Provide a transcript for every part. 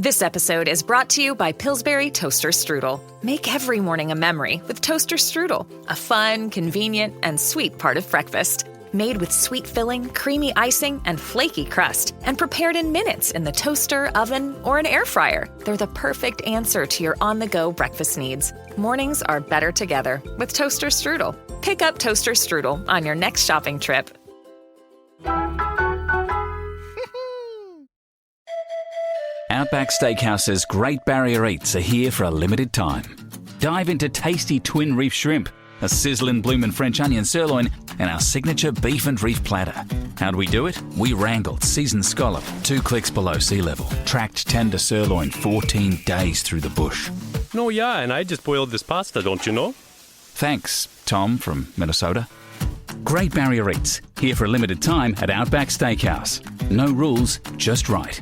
This episode is brought to you by Pillsbury Toaster Strudel. Make every morning a memory with Toaster Strudel, a fun, convenient, and sweet part of breakfast. Made with sweet filling, creamy icing, and flaky crust, and prepared in minutes in the toaster, oven, or an air fryer. They're the perfect answer to your on-the-go breakfast needs. Mornings are better together with Toaster Strudel. Pick up Toaster Strudel on your next shopping trip. Outback Steakhouse's Great Barrier Eats are here for a limited time. Dive into tasty twin reef shrimp, a sizzling bloomin' French onion sirloin, and our signature beef and reef platter. How'd we do it? We wrangled seasoned scallop 2 clicks below sea level, tracked tender sirloin 14 days through the bush. No, yeah, and I just boiled this pasta, don't you know? Thanks, Tom from Minnesota. Great Barrier Eats, here for a limited time at Outback Steakhouse. No rules, just right.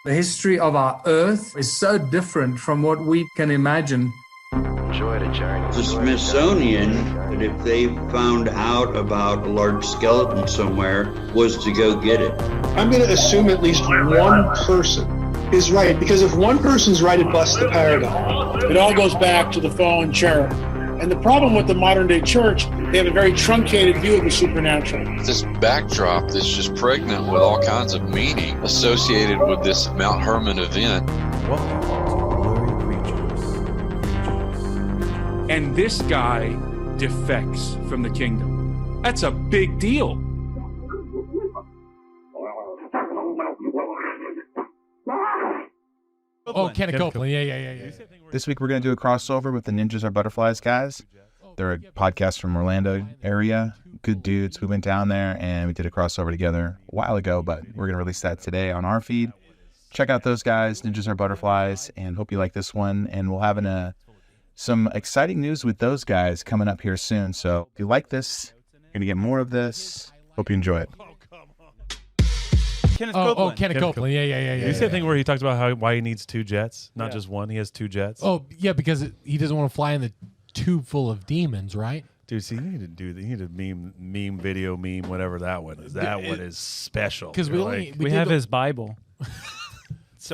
The history of our Earth is so different from what we can imagine. The Smithsonian, that if they found out about a large skeleton somewhere, was to go get it. I'm going to assume at least one person is right, because if one person's right, it busts the paradigm. It all goes back to the fallen cherub. And the problem with the modern day church, they have a very truncated view of the supernatural. This backdrop that's just pregnant with all kinds of meaning associated with this Mount Hermon event. Blurry Creatures. And this guy defects from the kingdom. That's a big deal. Oh, Kenneth Copeland. Yeah. This week we're going to do a crossover with the Ninjas Are Butterflies guys. They're a podcast from Orlando area. Good dudes. We went down there and we did a crossover together a while ago, but we're going to release that today on our feed. Check out those guys, Ninjas Are Butterflies, and hope you like this one. And we'll have some exciting news with those guys coming up here soon. So if you like this, you're going to get more of this. Hope you enjoy it. Kenneth Copeland. Kenneth Copeland. Yeah. You see the thing where he talks about why he needs 2 jets, not just one. He has 2 jets. Oh, yeah, because he doesn't want to fly in the tube full of demons, right? Dude, see, you need to do that. You need to meme video, whatever that one is. That one is special. Because we have his Bible. It's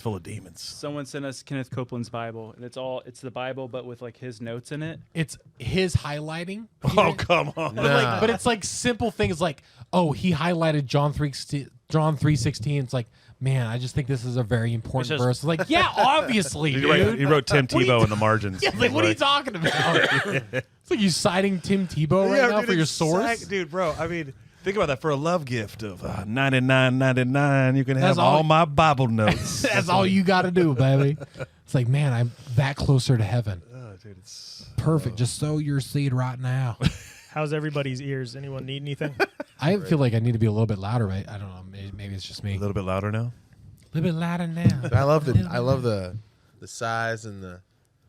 full of demons. Someone sent us Kenneth Copeland's Bible, and it's the Bible, but with like his notes in it. It's his highlighting. Oh, come on! But it's like simple things like, oh, he highlighted John 3:16. It's like, man, I just think this is a very important verse. It's like, yeah, obviously, dude. He wrote Tim Tebow in the margins. Yeah, like, what are you talking about? It's like you citing Tim Tebow right now for your source, dude, bro. I mean. Think about that. For a love gift of $99.99, you can have all my Bible notes. That's all you got to do, baby. It's like, man, I'm that closer to heaven. Oh, dude, it's perfect. Just sow your seed right now. How's everybody's ears? Anyone need anything? I feel like I need to be a little bit louder. Right? I don't know. Maybe it's just me. A little bit louder now. A little bit louder now. I love the size and the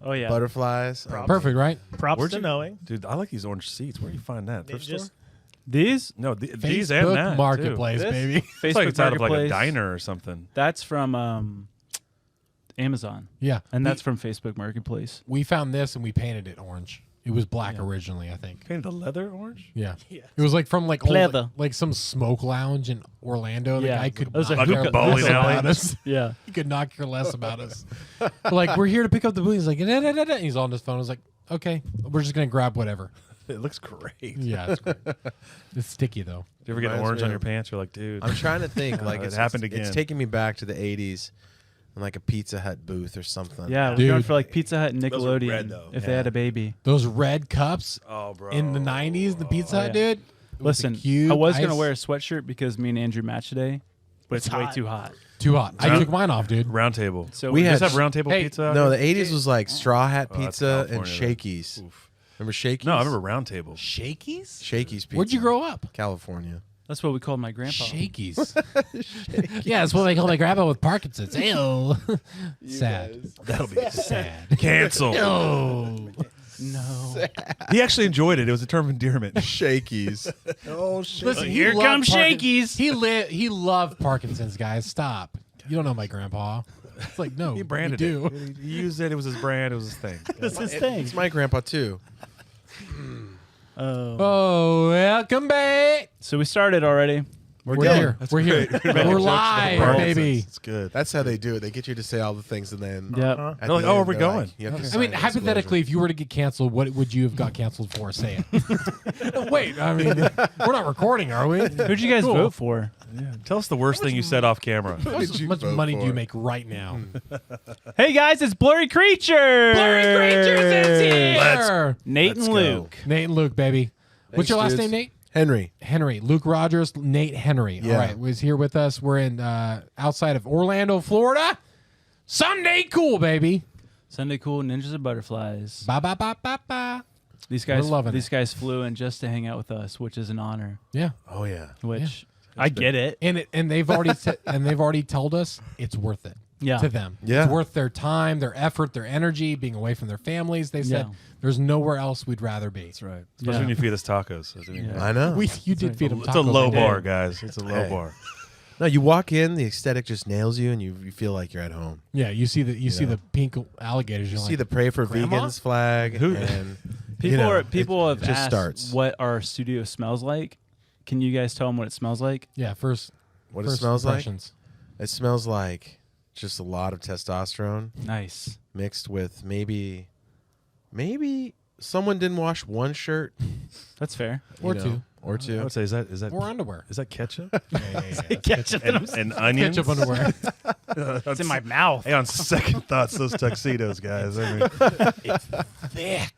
butterflies. Props. Perfect, right? Props to knowing. Dude, I like these orange seats. Where do you find that? Thrift store? These? No, these and that Marketplace, too. baby. Facebook it's like it's out of like a diner or something. That's from Amazon. Yeah. And that's from Facebook Marketplace. We found this and we painted it orange. It was black originally, I think. Painted the leather orange? Yeah. It was like from like old, like some smoke lounge in Orlando. The guy could like a bowling alley. About us. Yeah. He could not care less about us. Like, we're here to pick up the booty. He's like, and he's on his phone. I was like, okay, we're just going to grab whatever. It looks great. Yeah, it's great. It's sticky though. Do you ever get orange on your pants? You're like, dude. I'm trying to think. Like it happened again. It's taking me back to the '80s, in like a Pizza Hut booth or something. Yeah, we're going for like Pizza Hut and Nickelodeon if they had a baby. Those red cups. Oh, bro. In the '90s, the Pizza Hut, dude. Listen, I was gonna wear a sweatshirt because me and Andrew match today, but it's way too hot. Too hot. I took mine off, dude. Round Table. So we have round table pizza. No, the '80s was like Straw Hat Pizza and Shakey's. Remember Shakey's? No, I remember Round Table. Shakey's? Shakey's pizza. Where'd you grow up? California. That's what we called my grandpa. Shakey's. Yeah, that's what they call my grandpa with Parkinson's. Ew. Sad. That'll be sad. Cancel. No. He actually enjoyed it. It was a term of endearment. Shakey's. Oh, shit. Listen, here comes Shakey's. He loved Parkinson's, guys. Stop. You don't know my grandpa. It's like, no, he branded it. He used it. It was his brand. It was his thing. That's his thing. It's my grandpa, too. Oh, welcome back. So we started already. We're here. We're here. We're live, baby. It's good. That's how they do it. They get you to say all the things, and then Yep. They're like, "Oh, are we going?" I mean, hypothetically, if you were to get canceled, what would you have got canceled for? Say it. Wait, I mean, we're not recording, are we? Who'd you guys vote for? Yeah. Tell us the worst thing you said off camera. How much money do you make right now? Hey guys, it's Blurry Creatures. Blurry Creatures is here. Nate and Luke. Nate and Luke, baby. What's your last name, Nate? Henry. Luke Rogers, Nate Henry. Yeah. All right, was here with us. We're in outside of Orlando, Florida. Sunday cool, baby. Sunday cool, ninjas and butterflies. Ba ba ba ba ba. These guys, We're loving these guys flew in just to hang out with us, which is an honor. Yeah. Oh yeah. Which I get it. And they've already told us it's worth it. Yeah. To them. Yeah. It's worth their time, their effort, their energy, being away from their families. They said there's nowhere else we'd rather be. That's right. Especially when you feed us tacos. I know. You did feed them tacos. It's a low bar, guys. It's a low bar. No, you walk in, the aesthetic just nails you, and you feel like you're at home. Yeah, you see the pink alligators. You You're see like, the Pray for Grandma? Vegans flag. And people have just asked starts. what our studio smells like. Can you guys tell them what it smells like? Yeah, first What it smells like? impressions. It smells like just a lot of testosterone. Nice. Mixed with maybe someone didn't wash one shirt. That's fair. Or two. Or two. I would say is that Or underwear. Is that ketchup? Ketchup and onions? Ketchup underwear. It's in my mouth. Hey, on second thoughts, those tuxedos, guys. I mean, It's thick.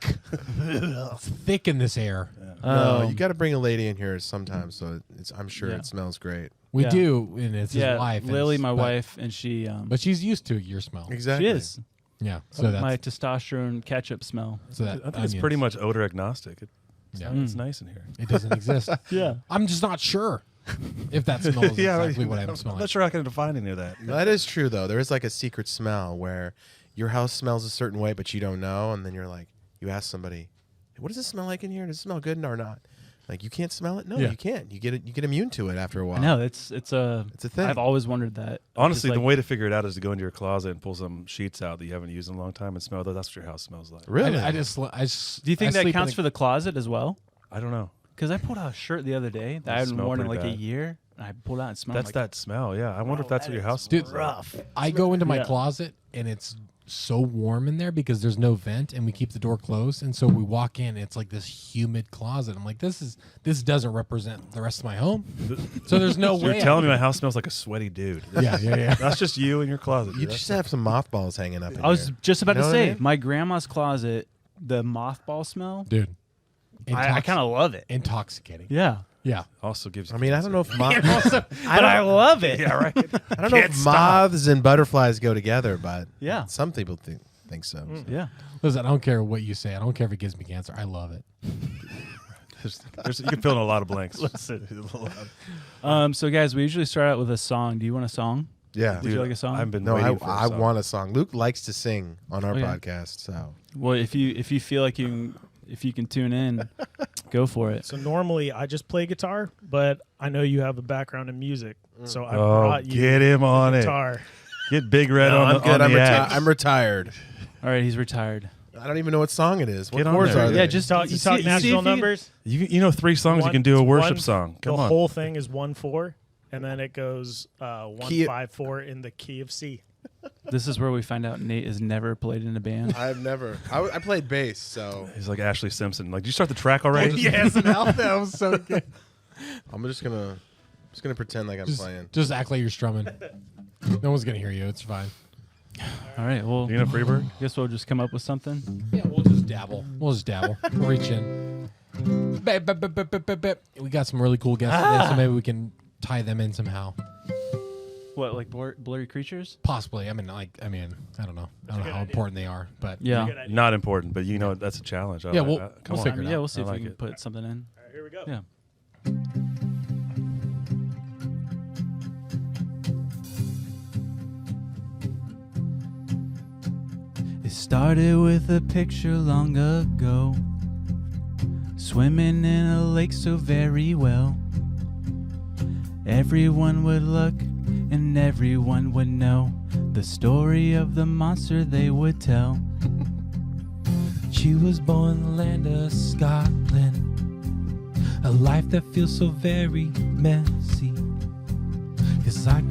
It's thick in this air. No, you got to bring a lady in here sometimes, so I'm sure it smells great. We do, and it's his wife. Lily, my wife, and she. But she's used to your smell. Exactly. She is. Yeah. So that's my testosterone ketchup smell. so that I think it's onions. pretty much odor agnostic. Yeah. It's nice in here. It doesn't exist. Yeah. I'm just not sure if that smell is exactly what I'm I'm smelling. not sure I can define any of that. That is true, though. There is like a secret smell where your house smells a certain way, but you don't know, and then you're like, you ask somebody, hey, "What does it smell like in here? Does it smell good or not?" Like, you can't smell it. No, you can't. You get immune to it after a while. No, it's a thing. I've always wondered that. Honestly, Just the way to figure it out is to go into your closet and pull some sheets out that you haven't used in a long time and smell those. That's what your house smells like. Really? I just. Do you think I that sleep counts in for the closet as well? I don't know. Because I pulled out a shirt the other day that I hadn't worn in like a year, and I pulled out and smelled. That's like that smell. Yeah, I wonder if that's what your house Dude, smells like. I go into my closet and it's so warm in there because there's no vent and we keep the door closed, and so we walk in. It's like this humid closet. I'm like, this doesn't represent the rest of my home. So there's no way. You're telling me my house smells like a sweaty dude. Yeah. That's just you in your closet. You just have some mothballs hanging up in I was there. just about You know to what I say, mean? my grandma's closet, the mothball smell, dude. I kind of love it. Intoxicating. Yeah. Yeah. Also gives. I mean, I don't know if But I love it. Yeah, right. I don't know if moths and butterflies go together, but Yeah. some people think so. Yeah. Listen, I don't care what you say. I don't care if it gives me cancer. I love it. You can fill in a lot of blanks. So guys, we usually start out with a song. Do you want a song? Yeah. Would you like a song? I've been No, waiting for a I song. want a song. Luke likes to sing on our Okay. podcast, so Well, if you feel like if you can tune in, go for it. So normally I just play guitar, but I know you have a background in music, so I Oh, brought you get him on the it. guitar. Get Big Red No, on I'm the good. on the act. I'm retired. All right, he's retired. I don't even know what song it is. What Get on chords there. are they? Yeah, just You talk natural numbers. You know 3 songs you can do a worship song. Come the on. whole thing is 1/4, and then it goes Key- 1-5-4 in the key of C. This is where we find out Nate has never played in a band. I've never. I played bass, so He's like Ashley Simpson. Like, did you start the track already? Yes, that was so good. I'm just gonna pretend like I'm playing. Just act like you're strumming. No one's gonna hear you. It's fine. All right, well, You know Freebird? guess we'll just come up with something. Yeah, we'll just dabble. We'll reach in. We got some really cool guests today, so maybe we can tie them in somehow. What, like Blurry Creatures? Possibly. I don't know. I don't know how important they are, but Yeah. Not important, but you know that's a challenge. Yeah, we'll come on. figure it out. Yeah, we'll see I if like we can it. put something in. All right, here we go. Yeah. It started with a picture long ago, swimming in a lake so very well. Everyone would look and everyone would know the story of the monster they would tell. She was born in the land of Scotland, a life that feels so very messy.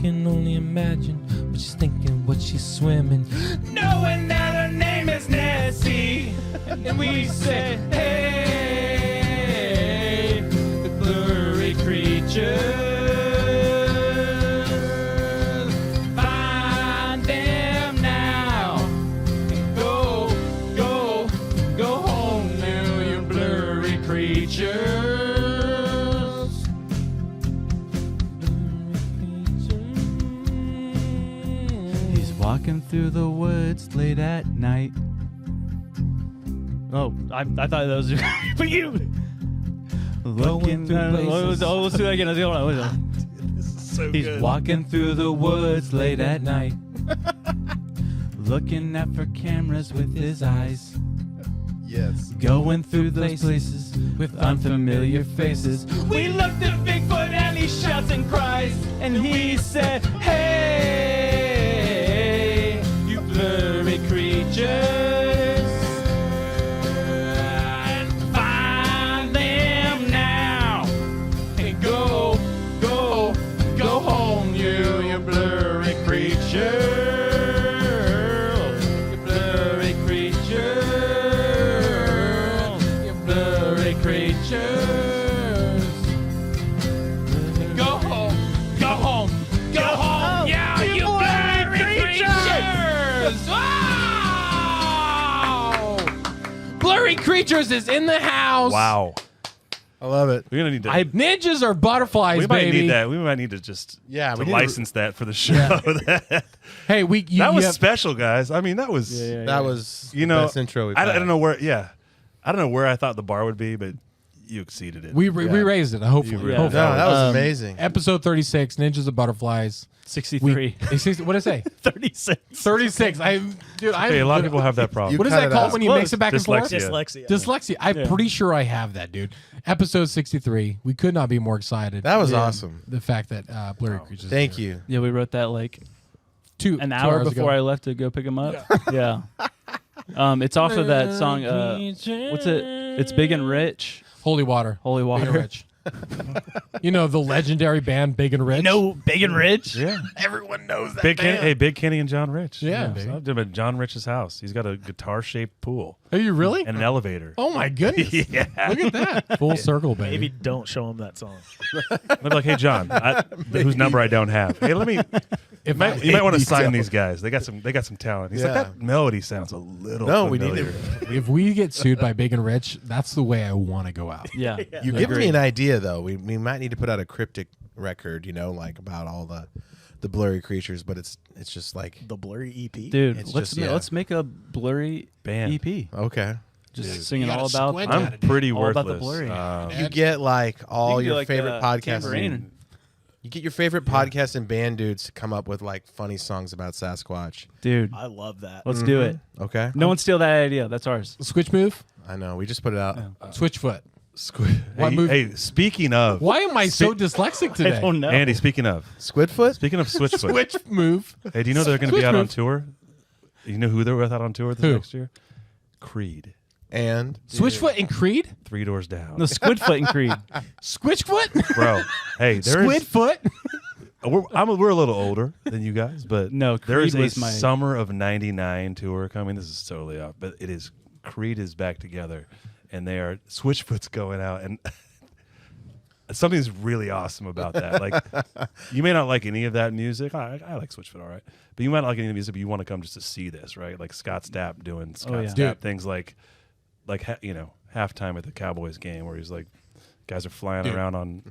can only imagine what she's thinking, what she's swimming. Knowing that her name is Nessie. And we said, hey, the blurry creatures. Find them now. And go home now, you blurry creatures. Walking through the woods late at night. Oh, I thought that was for you. Looking through places. Let's do that again. This is so He's good. walking through the woods late at night. Looking out for cameras with his eyes. Yes. Going through those places with unfamiliar faces. We looked at Bigfoot and he shouts and cries. And he said, hey, you blurry creatures. Find them now. And go home, you blurry creatures. You blurry creatures. You blurry creatures. Go home, yeah, you blurry creatures. Wow! Blurry Creatures is in the house. Wow. I love it. We're gonna need to. Ninjas are butterflies, we might baby. need that. We might need to just we to need to- license that for the show. Hey, that was special, guys. I mean, that was That was you know the best intro we've I had. don't know where. Yeah, I don't know where I thought the bar would be, but you exceeded it. We raised it. Hopefully, really hopefully. No, that was amazing. Episode 36, Ninjas of Butterflies. 63. What did I say? 36. 36. I'm Okay, a lot of people have that problem. What is that called when you mix it back and forth? Dyslexia. Dyslexia. I'm pretty sure I have that, dude. Episode 63. We could not be more excited. That was awesome. The fact that Blurry Creatures. Thank you. Yeah, we wrote that like an 2 hour hours before ago. I left to go pick him up. Yeah. It's off of that song. What's it? It's Big and Rich. Holy Water. Holy Big Water. and Rich. You know the legendary band Big and Rich. No, Big and Rich. Yeah, everyone knows that. Big Kenny and John Rich. Yeah, so baby. I've been at John Rich's house. He's got a guitar-shaped pool. Are you really? And an elevator. Oh my goodness! Yeah. Look at that. Full circle, baby. Maybe don't show him that song. I'd be like, hey John, whose number I don't have. Hey, let me. You might want to sign these guys. They got some talent. He's like, that melody sounds a little. familiar. If we get sued by Big and Rich, that's the way I want to go out. Yeah. You give me an idea though. We might need to put out a cryptic record, like about all the blurry creatures, but it's just like the blurry EP. Dude, It's let's make a blurry band EP. Okay. Just singing all about. I'm pretty all worthless. about the blurry. You get like all You can do your like favorite a podcasts. tambourine. You get your favorite podcast and band dudes to come up with like funny songs about Sasquatch. Dude, I love that. let's do it. Okay. No one steal that idea. That's ours. Switch move. I know. We just put it out. Switchfoot. What move- Hey, speaking of, Why am I so dyslexic today? I don't know. Andy, speaking of Squidfoot. Speaking of Switchfoot. Switch move. Hey, do you know they're going to be Switch out on move. tour? You know who they're with out on tour this next year? Creed. And Switchfoot and Creed. 3 Doors Down. No, Squidfoot and Creed. Squidfoot. Bro, hey, there is. Squidfoot. We're a little older than you guys, but No, there is Creed a was my- summer of '99 tour coming. This is totally off, but it is. Creed is back together, and they are Switchfoot's going out, and something's really awesome about that. Like, you may not like any of that music. I like Switchfoot, all right, but you might not like any of the music, but you want to come just to see this, right? Like Scott Stapp doing Scott yeah. Stapp Dude. things like halftime at the Cowboys game, where he's like. Guys are flying around on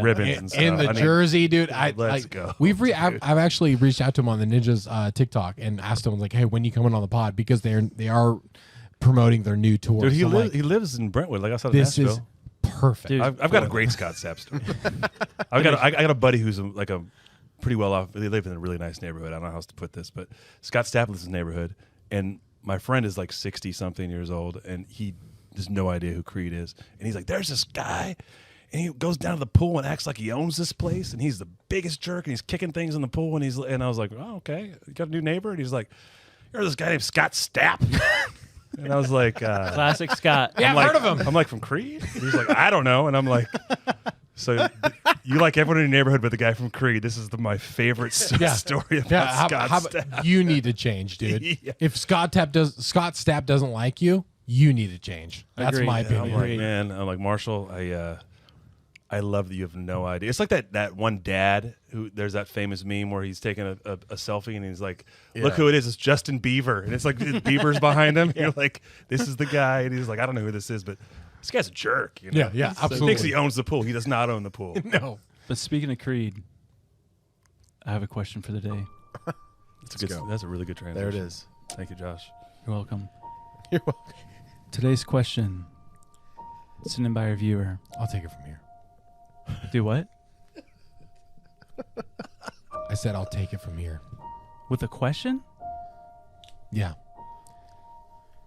ribbons and stuff. In the jersey, dude. Let's go. I've actually reached out to him on the Ninjas TikTok and asked him like, "Hey, when you coming on the pod?" Because they are promoting their new tour. Dude, So I'm like, he lives in Brentwood, like I said. this Nashville. is perfect. Dude, I've got a great Scott Stapp story. I got a buddy who's like a pretty well off. They live in a really nice neighborhood. I don't know how else to put this, but Scott Stapp lives in his neighborhood, and my friend is like 60-something years old, and he has no idea who Creed is, and he's like, "There's this guy." And he goes down to the pool and acts like he owns this place, and he's the biggest jerk, and he's kicking things in the pool, and I was like, "Oh, okay, you got a new neighbor?" And he's like, "You're this guy named Scott Stapp." And I was like, Classic Scott. Yeah, I'm I've like, heard of him. I'm like, from Creed? And he's like, I don't know. And I'm like, So you like everyone in your neighborhood but the guy from Creed. This is my favorite story about Scott Stapp. You need to change, dude. Yeah. If Scott Stapp doesn't like you, you need to change. That's Agreed. my opinion. I'm like, Marshall, I love that you have no idea. It's like that one dad who there's that famous meme where he's taking a selfie and he's like, look who it is. It's Justin Bieber. And it's like Bieber's behind him. You're like, this is the guy. And he's like, I don't know who this is, but this guy's a jerk. You know? Yeah, He absolutely. thinks he owns the pool. He does not own the pool. No. But speaking of Creed, I have a question for the day. That's a really good transition. There it is. Thank you, Josh. You're welcome. You're welcome. Today's question, sent in by our viewer. I'll take it from here. Do what? I said I'll take it from here. With a question? Yeah.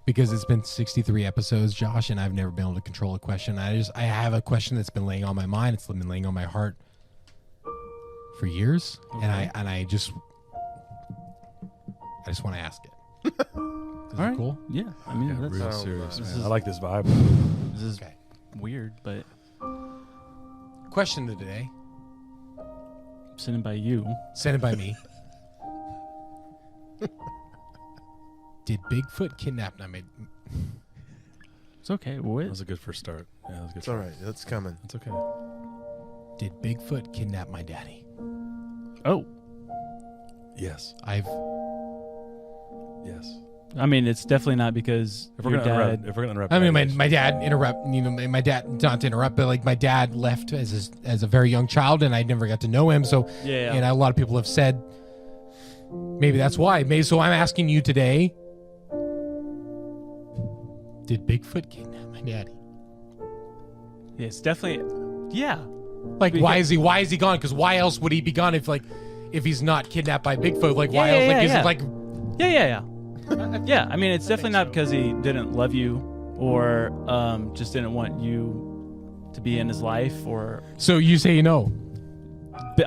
Because it's been 63 episodes, Josh, and I've never been able to control a question. I have a question that's been laying on my mind. It's been laying on my heart for years, and I just want to ask it. Is All it right. cool? Yeah. I mean, that's real serious, man. I like this vibe. This is weird, but question of the day. Sent in by you. Sent it by me. Did Bigfoot kidnap? It's okay. What? That was a good first start. Yeah, that was a good. It's all right. It's coming. It's okay. Did Bigfoot kidnap my daddy? Oh. Yes. Yes. I mean, it's definitely not because If we're your gonna dad. interrupt, I mean, my dad interrupt. You know, my dad not to interrupt, but like my dad left as a very young child, and I never got to know him. So Yeah. and a lot of people have said maybe that's why. Maybe so. I'm asking you today: did Bigfoot kidnap my daddy? Yeah, it's definitely. Yeah. Like, why is he gone? Because why else would he be gone if he's not kidnapped by Bigfoot? Like, why else? Like, is it like? Yeah. Yeah, I mean, it's definitely not because he didn't love you or just didn't want you to be in his life or. So you say no?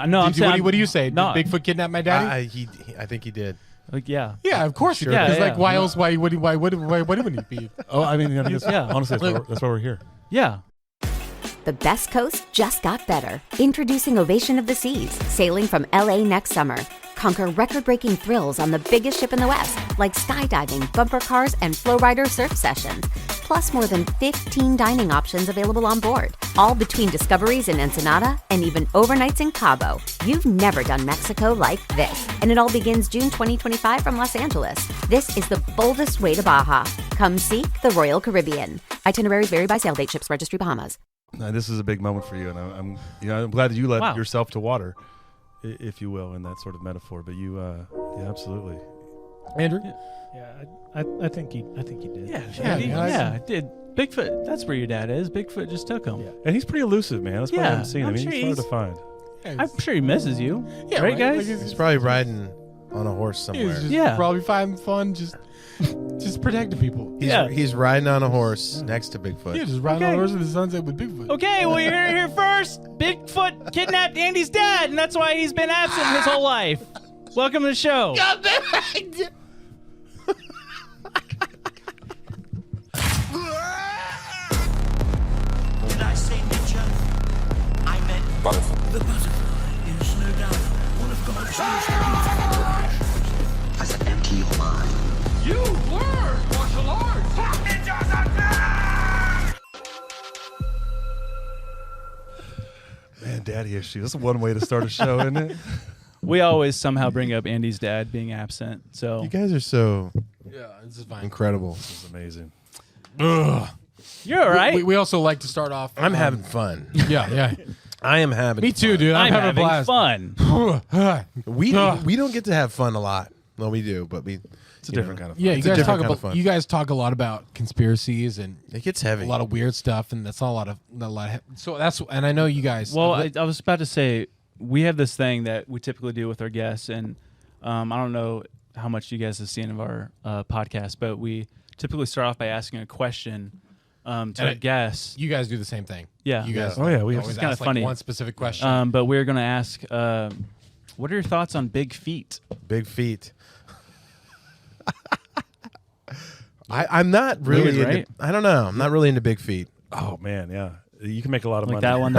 No, I'm saying. What do you say? No. Did Bigfoot kidnap my daddy? I think he did. Like, yeah. Yeah, of course he did. Yeah, Because yeah. like, why else? Why wouldn't he be? Oh, I mean, Yeah. honestly, that's why we're here. Yeah. The best coast just got better. Introducing Ovation of the Seas, sailing from LA next summer. Conquer record-breaking thrills on the biggest ship in the West, like skydiving, bumper cars, and flowrider surf sessions. Plus more than 15 dining options available on board. All between discoveries in Ensenada and even overnights in Cabo. You've never done Mexico like this. And it all begins June 2025 from Los Angeles. This is the boldest way to Baja. Come seek the Royal Caribbean. Itineraries vary by sail date. Ships Registry, Bahamas. This is a big moment for you, and I'm glad that you led yourself to water, if you will, in that sort of metaphor. But you, yeah, absolutely. Andrew? Yeah, I think he did. Yeah, did. Bigfoot, that's where your dad is. Bigfoot just took him. Yeah. And he's pretty elusive, man. That's why I haven't seen him. I'm He's hard to find. I'm sure he misses you. Yeah, right, guys? He's probably riding on a horse somewhere. He's just probably finding fun, just protecting people. He's riding on a horse next to Bigfoot. Yeah, just riding on a horse in the sunset with Bigfoot. Okay, well, you're here first. Bigfoot kidnapped Andy's dad, and that's why he's been absent his whole life. Welcome to the show. God damn it! Did I say ninja? I meant butterfly. The butterfly is no doubt one of God's most beautiful. I said empty your mind. You learn martial arts. Ninjas are dead! Man, daddy issues. That's one way to start a show, isn't it? We always somehow bring up Andy's dad being absent. So You guys are so this is fine. incredible. This is amazing. Ugh. You're all right. We also like to start off. I'm having fun. Yeah. I am having Me too, dude. I'm having a blast. fun. We don't get to have fun a lot. Well, we do, but it's a different kind of fun. Yeah, It's a different kind of fun. you guys talk a lot about conspiracies and it gets heavy. a lot of weird stuff, and that's not a lot of so that's and I know you guys. Well, I was about to say we have this thing that we typically do with our guests, and I don't know how much you guys have seen of our podcast, but we typically start off by asking a question to a guest. You guys do the same thing. Yeah. You guys. Oh yeah, we have always It's kind of ask, funny. One specific question. But we're going to ask, what are your thoughts on big feet? Big feet. I'm not really Weird, into, right? I don't know. I'm not really into big feet. Oh man, yeah. You can make a lot of Like money. that one,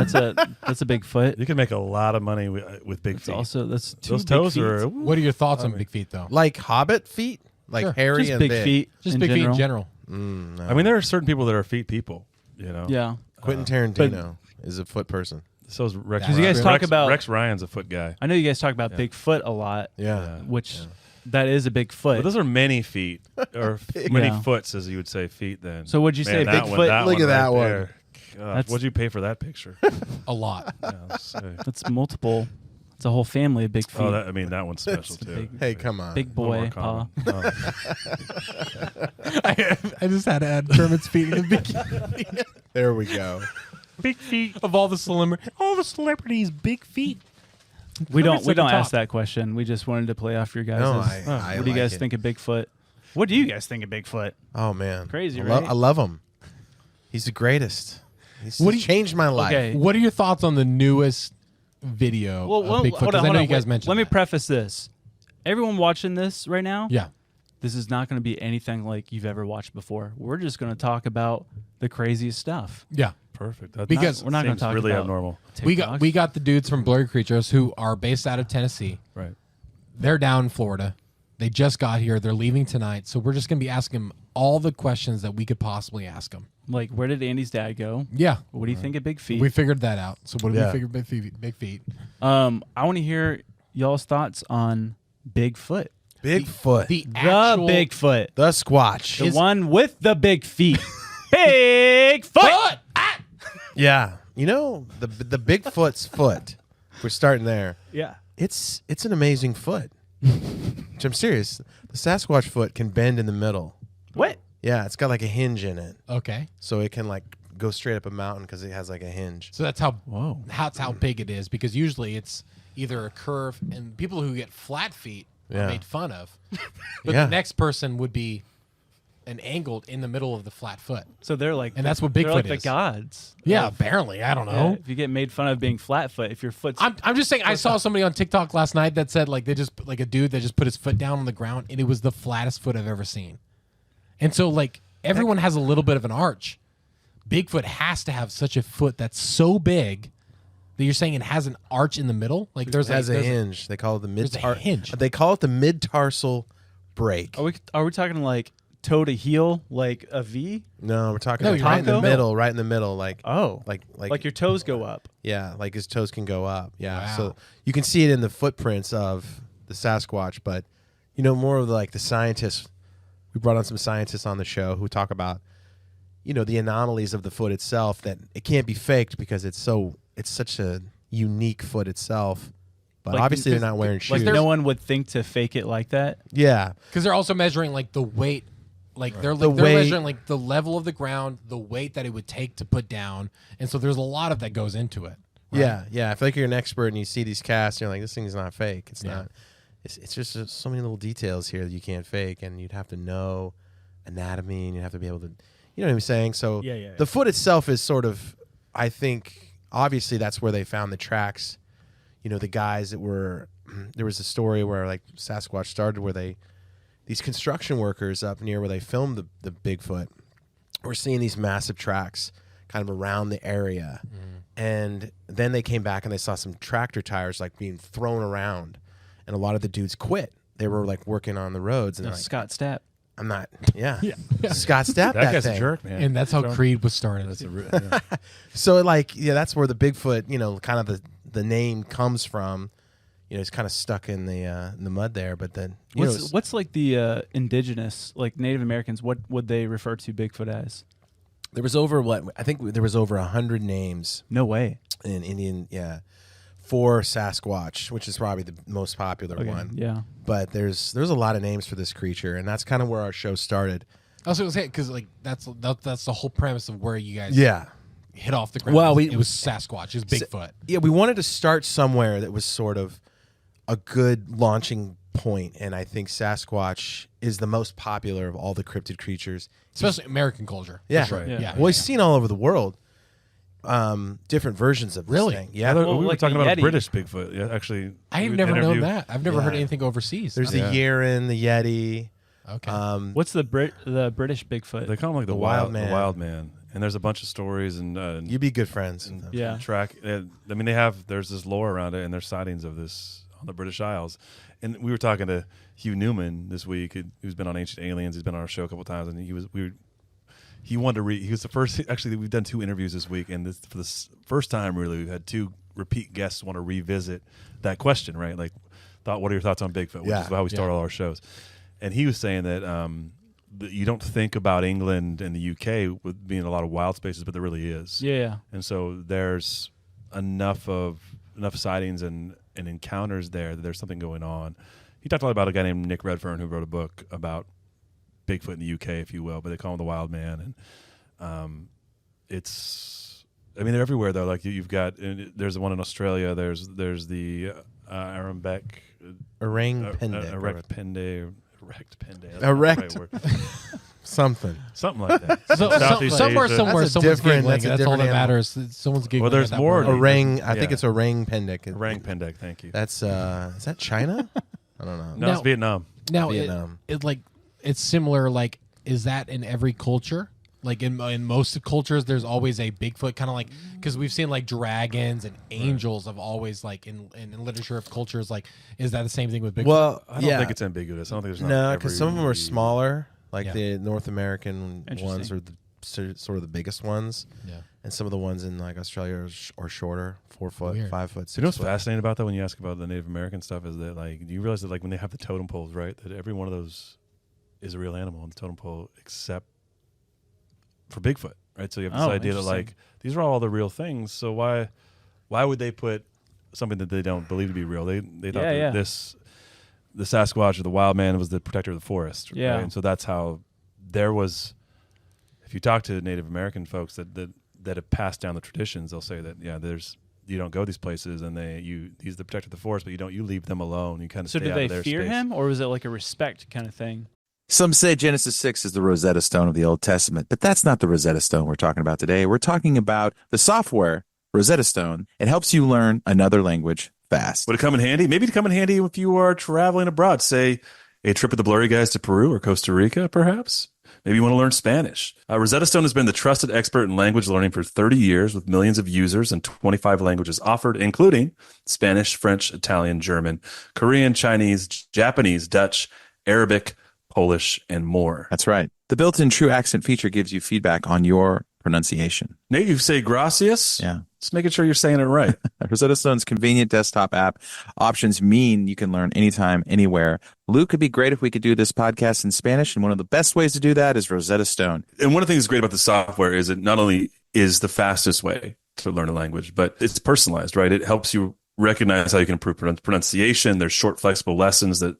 that's a big foot. You can make a lot of money with big feet. Also, that's two those big toes feet. are. What are your thoughts on big feet, though? Like Hobbit feet, like Sure. hairy Just and big big. feet. Just in big feet in general. general. No. I mean, there are certain people that are feet people. You know. Yeah. Quentin Tarantino is a foot person. So is Rex. Because you guys talk about Rex Ryan's a foot guy. I know you guys talk about Bigfoot a lot. Yeah. Which that is a big foot. But those are many feet or many foots, as you would say, feet. Then. So would you say that Bigfoot? one, that Look one at that right one. there. Gosh, what'd you pay for that picture? A lot. Yeah, let's see. That's multiple. It's a whole family of big feet. Oh, I mean that one's special too. Hey, come on. Big boy paw. I just had to add Kermit's feet in a bikini. There we go. Big feet of all the celebrities, big feet. We don't at the ask top. that question. We just wanted to play off your guys'. No, I what do you like guys it. think of Bigfoot? What do you guys think of Bigfoot? Oh man, Crazy, I right? I love him. He's the greatest. He's What do you- changed my life. Okay. What are your thoughts on the newest video of Bigfoot? hold Because I on, know you guys mentioned Let me that. preface this. Everyone watching this right now, Yeah. this is not going to be anything like you've ever watched before. We're just going to talk about the craziest stuff. Yeah. Perfect. That Because we're not going seems to talk really about abnormal. We TikToks. got the dudes from Blurry Creatures who are based out of Tennessee. Right. They're down in Florida. They just got here. They're leaving tonight. So we're just going to be asking them all the questions that we could possibly ask them. Like, where did Andy's dad go? Yeah. What do you think of Big Feet? We figured that out. So what do Yeah. we figure big feet? I want to hear y'all's thoughts on Bigfoot. Bigfoot, The The actual Bigfoot. the Squatch. The one with the big feet. Bigfoot! Yeah, you know the Bigfoot's foot. We're starting there. Yeah. It's an amazing foot. Which I'm serious. The Sasquatch foot can bend in the middle. What? Yeah, it's got like a hinge in it, Okay. so it can like go straight up a mountain because it has like a hinge. So that's how big it is, because usually it's either a curve, and people who get flat feet are Yeah. made fun of. But Yeah. the next person would be an angled in the middle of the flat foot. So they're like, And that's what they're Bigfoot like the is. gods. Yeah, of- apparently. I don't yeah, know. if you get made fun of being flat foot, if your foot's I'm just saying, I saw somebody on TikTok last night that said like they just like a dude that just put his foot down on the ground and it was the flattest foot I've ever seen. And so like everyone has a little bit of an arch. Bigfoot has to have such a foot that's so big that you're saying it has an arch in the middle. Like It has a hinge. They call it the There's a hinge. They call it the mid-tarsal break. Are we talking like toe to heel, like a V? No, we're talking No, like you're right in the taco? middle, right in the middle, like like your toes go up. yeah, like his toes can go up. Yeah, Wow. so you can see it in the footprints of the Sasquatch, but you know more of like the scientists. We brought on some scientists on the show who talk about, you know, the anomalies of the foot itself, that it can't be faked because it's such a unique foot itself. But Like, obviously they're because- not wearing shoes. Like no one would think to fake it like that. Yeah, because they're also measuring like the weight. Like they're The they're weight- measuring like the level of the ground, the weight that it would take to put down, and so there's a lot of that goes into it. right? yeah. I feel like you're an expert and you see these casts, and you're like, this thing's not fake. It's Yeah. not. It's just so many little details here that you can't fake, and you'd have to know anatomy, and you'd have to be able to, you know what I'm saying? So Yeah. the foot itself is sort of, I think, obviously that's where they found the tracks. You know, the guys that were, there was a story where like Sasquatch started where these construction workers up near where they filmed the Bigfoot were seeing these massive tracks kind of around the area. And then they came back and they saw some tractor tires like being thrown around. And a lot of the dudes quit. They were like working on the roads. And they're like, Scott Stapp. I'm not, yeah. Scott Stapp that guy's thing. a jerk, man. And that's how Creed was started. So like, yeah, that's where the Bigfoot, you know, kind of the name comes from. You know, it's kind of stuck in the mud there. But then, you know, What's like the indigenous, like Native Americans? What would they refer to Bigfoot as? there was over I think there was over 100 names. No way. In Indian, yeah, for Sasquatch, which is probably the most popular one. Yeah. But there's a lot of names for this creature, and that's kind of where our show started. I was going to say, because like that's the whole premise of where you guys hit off the ground. Well, it was Sasquatch, it was Bigfoot. Yeah, we wanted to start somewhere that was sort of a good launching point, and I think Sasquatch is the most popular of all the cryptid creatures, Especially American culture. Yeah, For sure. Yeah. Well, he's seen all over the world. Different versions of this thing. Yeah, we were talking about a British Bigfoot. Yeah, actually, I've never known that. I've never heard anything overseas. There's the Yeren, the Yeti. Okay. What's the British Bigfoot? They call him like the wild man. The wild man. And there's a bunch of stories, and you'd be good friends. And, yeah. Track. I mean, there's this lore around it, and there's sightings of this on the British Isles. And we were talking to Hugh Newman this week, who's been on Ancient Aliens. He's been on our show a couple of times, and he wanted to read. He was the first. Actually, we've done 2 interviews this week, and for the first time, really, we've had 2 repeat guests want to revisit that question. Right? Like, what are your thoughts on Bigfoot? Which is how we start all our shows. And he was saying that you don't think about England and the UK with being a lot of wild spaces, but there really is. Yeah. And so there's enough sightings and encounters there that there's something going on. He talked a lot about a guy named Nick Redfern who wrote a book about Bigfoot in the UK, if you will, but they call him the Wild Man. And they're everywhere though. Like you've got, there's the one in Australia. There's the something like that. Somewhere someone's giggling. That's all that matters. Someone's giggling. Well, there's more. I think it's orang pendek. Orang pendek. Thank you. That's is that China? I don't know. No, it's Vietnam. Now it's similar. Like, is that in every culture? Like in most cultures, there's always a Bigfoot, kind of like, because we've seen like dragons and angels have always, like in literature of cultures, like, is that the same thing with Bigfoot? Well, I don't think it's ambiguous. I don't think there's no, because some of them are smaller. Like the North American ones are sort of the biggest ones. Yeah. And some of the ones in like Australia are shorter, 4 foot, Weird. 5 foot, 6 You know what's foot. fascinating about that when you ask about the Native American stuff is that, like, you realize that, like, when they have the totem poles, right, that every one of those is a real animal on the totem pole except for Bigfoot, right? So you have this idea that, like, these are all the real things. So why would they put something that they don't believe to be real? They thought that the Sasquatch or the Wild Man was the protector of the forest. Yeah. Right? And so that's how there was. If you talk to Native American folks that have passed down the traditions, they'll say that you don't go these places, and he's the protector of the forest, but you leave them alone. You kind of so stay did out of they their fear space. him, or was it like a respect kind of thing? Some say Genesis 6 is the Rosetta Stone of the Old Testament, but that's not the Rosetta Stone we're talking about today. We're talking about the software, Rosetta Stone. It helps you learn another language fast. Would it come in handy? Maybe it'd come in handy if you are traveling abroad, say a trip with the Blurry guys to Peru or Costa Rica, perhaps. Maybe you want to learn Spanish. Rosetta Stone has been the trusted expert in language learning for 30 years with millions of users and 25 languages offered, including Spanish, French, Italian, German, Korean, Chinese, Japanese, Dutch, Arabic, Polish, and more. That's right. The built-in True Accent feature gives you feedback on your pronunciation. Nate, you say gracias? Yeah. Just making sure you're saying it right. Rosetta Stone's convenient desktop app options mean you can learn anytime, anywhere. Luke, it'd be great if we could do this podcast in Spanish, and one of the best ways to do that is Rosetta Stone. And one of the things that's great about the software is it not only is the fastest way to learn a language, but it's personalized, right? It helps you recognize how you can improve pronunciation. There's short, flexible lessons that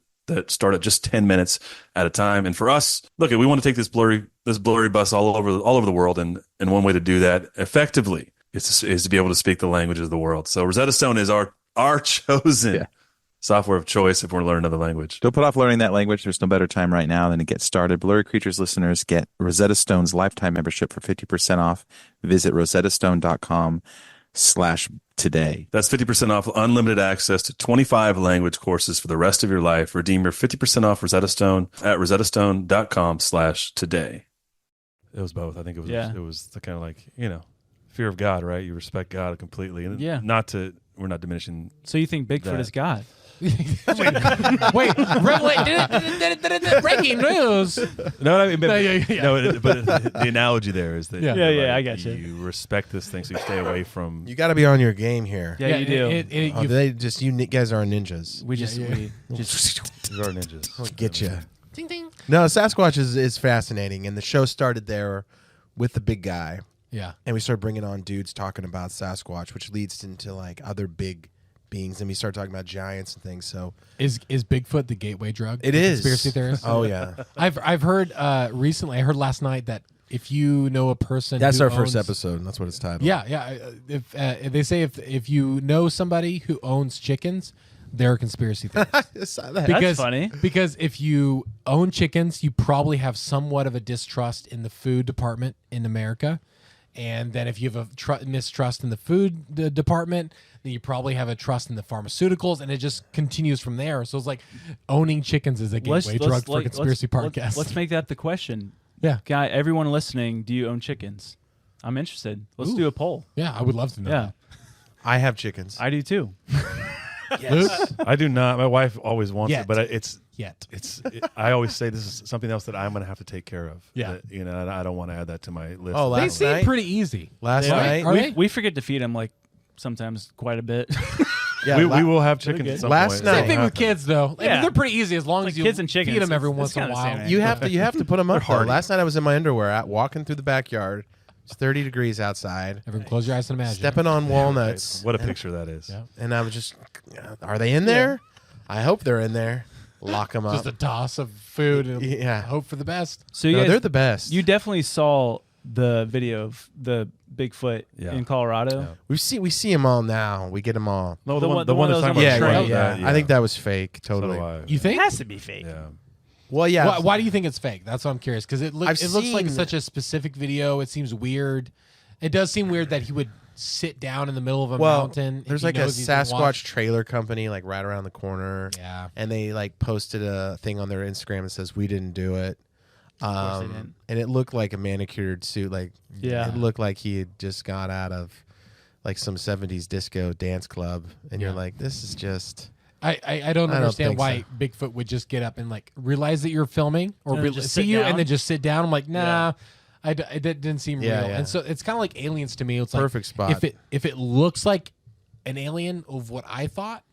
start at just 10 minutes at a time. And for us, look, we want to take this blurry bus all over the world. And one way to do that effectively is to be able to speak the languages of the world. So Rosetta Stone is our chosen software of choice if we're learning another language. Don't put off learning that language. There's no better time right now than to get started. Blurry Creatures listeners get Rosetta Stone's lifetime membership for 50% off. Visit rosettastone.com/today. That's 50% off unlimited access to 25 language courses for the rest of your life. Redeem your 50% off Rosetta Stone at rosettastone.com/today. It was both. I think it was the kind of like, fear of God, right? You respect God completely. And we're not diminishing. So you think Bigfoot is God? Wait, breaking news. No, I mean, but the analogy there is that I got you. You respect this thing, so you stay away from. You got to be on your game here. Yeah, you do. You guys are ninjas. We just we are ninjas. I'll get you. Ding ding. No, Sasquatch is fascinating, and the show started there with the big guy. Yeah, and we started bringing on dudes talking about Sasquatch, which leads into like other big beings, and we start talking about giants and things. So is Bigfoot the gateway drug? It is. Conspiracy theorists. Oh yeah. I've heard recently. I heard last night that if you know a person, that's who our owns, first episode. And that's what it's titled. Yeah. If they say if you know somebody who owns chickens, they're a conspiracy theorist. That's funny. Because if you own chickens, you probably have somewhat of a distrust in the food department in America. And then if you have a mistrust in the food department, then you probably have a trust in the pharmaceuticals, and it just continues from there. So it's like owning chickens is a gateway drug for conspiracy podcasts. Let's make that the question. Yeah. Guy, everyone listening, do you own chickens? I'm interested. Let's Ooh. do a poll. Yeah, I would love to know. Yeah. that. I have chickens. I do too. Yes. I do not. My wife always wants Yet. it, but it's Yet. I always say this is something else that I'm going to have to take care of. Yeah. That, you know, and I don't want to add that to my list. Oh, They last seem night? pretty easy. Last Are night? they? We forget to feed them like sometimes quite a bit. Yeah, we will have chickens at some last point. night- Same thing with kids, though. I Yeah. mean, they're pretty easy as long Like as you kids and chickens. feed them every It's once in a kinda the while. same You have to put them up. Though. hardy. Last night I was in my underwear, walking through the backyard. It's 30 degrees outside. Everyone, close your eyes and imagine. Stepping on walnuts. What a And- picture that is. Yeah. And I was just, are they in there? I hope they're in there. Lock them up. Just a toss of food and Yeah. hope for the best. So you No, guys, they're the best. You definitely saw the video of the Bigfoot Yeah. in Colorado. Yeah. we see them all now. We get them all. No, The the one one that that's was on talking the about train. that, I think that was fake. Totally. So do I. You think? It has to be fake. Yeah. Well, yeah. Why do you think it's fake? That's what I'm curious because it looks like seen- such a specific video. It seems weird. It does seem weird that he would sit down in the middle of a mountain. if There's he like a knows he's being Sasquatch watched. trailer company like right around the corner. Yeah. And they like posted a thing on their Instagram that says we didn't do it. course they didn't. And it looked like a manicured suit. Like Yeah. it looked like he had just got out of like some 70s disco dance club. And you're Yeah. like, this is just I don't I don't understand think why so. Bigfoot would just get up and like realize that you're filming or And then just see sit you down? and then just sit down. I'm like, nah, that didn't seem Yeah, real. yeah. And so it's kind of like aliens to me. It's like Perfect spot. If it looks like an alien of what I thought,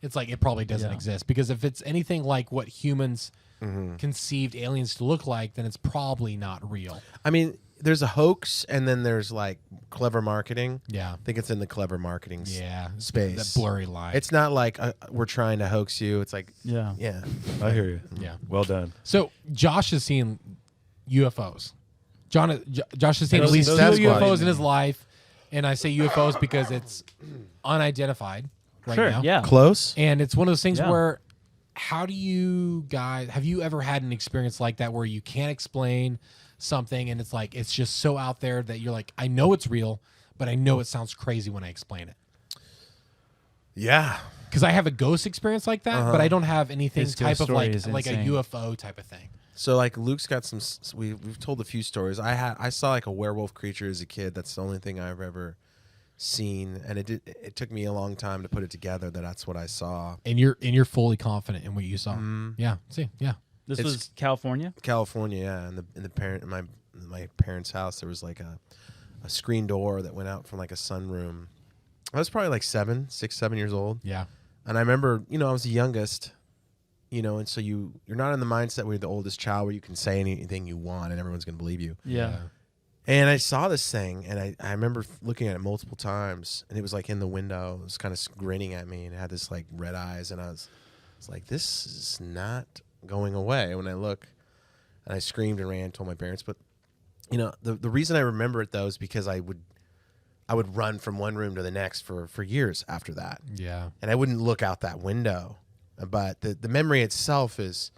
it's like it probably doesn't Yeah. exist because if it's anything like what humans Mm-hmm. conceived aliens to look like, then it's probably not real. I mean, there's a hoax and then there's like clever marketing. Yeah. I think it's in the clever marketing Yeah, space. that blurry line. It's not like we're trying to hoax you. It's like, Yeah. yeah. I hear you. Yeah. Well done. So Josh has seen UFOs. Josh has seen And at least two Sasquatch. UFOs in his life, and I say UFOs because it's unidentified right Sure. now. Yeah. Close. And it's one of those things Yeah. where, how do you guys have you ever had an experience like that where you can't explain something and it's like it's just so out there that you're like, I know it's real, but I know it sounds crazy when I explain it. Yeah. Because I have a ghost experience like that, but I don't have anything His type ghost of story like is a insane. UFO type of thing. So like Luke's got some. We've told a few stories. I saw like a werewolf creature as a kid. That's the only thing I've ever seen, and it took me a long time to put it together that that's what I saw. And you're fully confident in what you saw. Mm-hmm. Yeah. See. Yeah. This It's- was California. California, yeah, in my parents' house there was like a screen door that went out from like a sunroom. I was probably like 7 years old. Yeah. And I remember, I was the youngest, and so you're not in the mindset where you're the oldest child where you can say anything you want and everyone's going to believe you. Yeah. And I saw this thing, and I remember looking at it multiple times, and it was like in the window. It was kind of grinning at me, and it had this like red eyes, and I was like, this is not going away. When I look, and I screamed and ran and told my parents. But the reason I remember it though is because I would run from one room to the next for years after that. Yeah. And I wouldn't look out that window. But the memory itself is,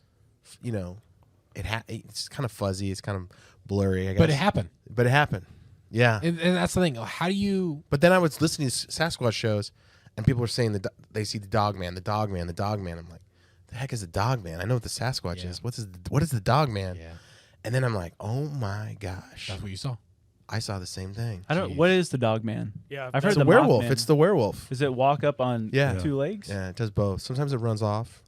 it's kind of fuzzy. It's kind of blurry, I guess. But it happened. But it happened. Yeah. And that's the thing. How do you? But then I was listening to Sasquatch shows, and people were saying they see the dog man, the dog man, the dog man. I'm like, the heck is the dog man? I know what the Sasquatch is. What is the dog man? Yeah. And then I'm like, oh my gosh. That's what you saw. I saw the same thing. I don't. What is the dog man? Yeah, I've heard It's the a werewolf. Mothman. It's the werewolf. Does it walk up on Yeah. two legs? Yeah, it does both. Sometimes it runs off,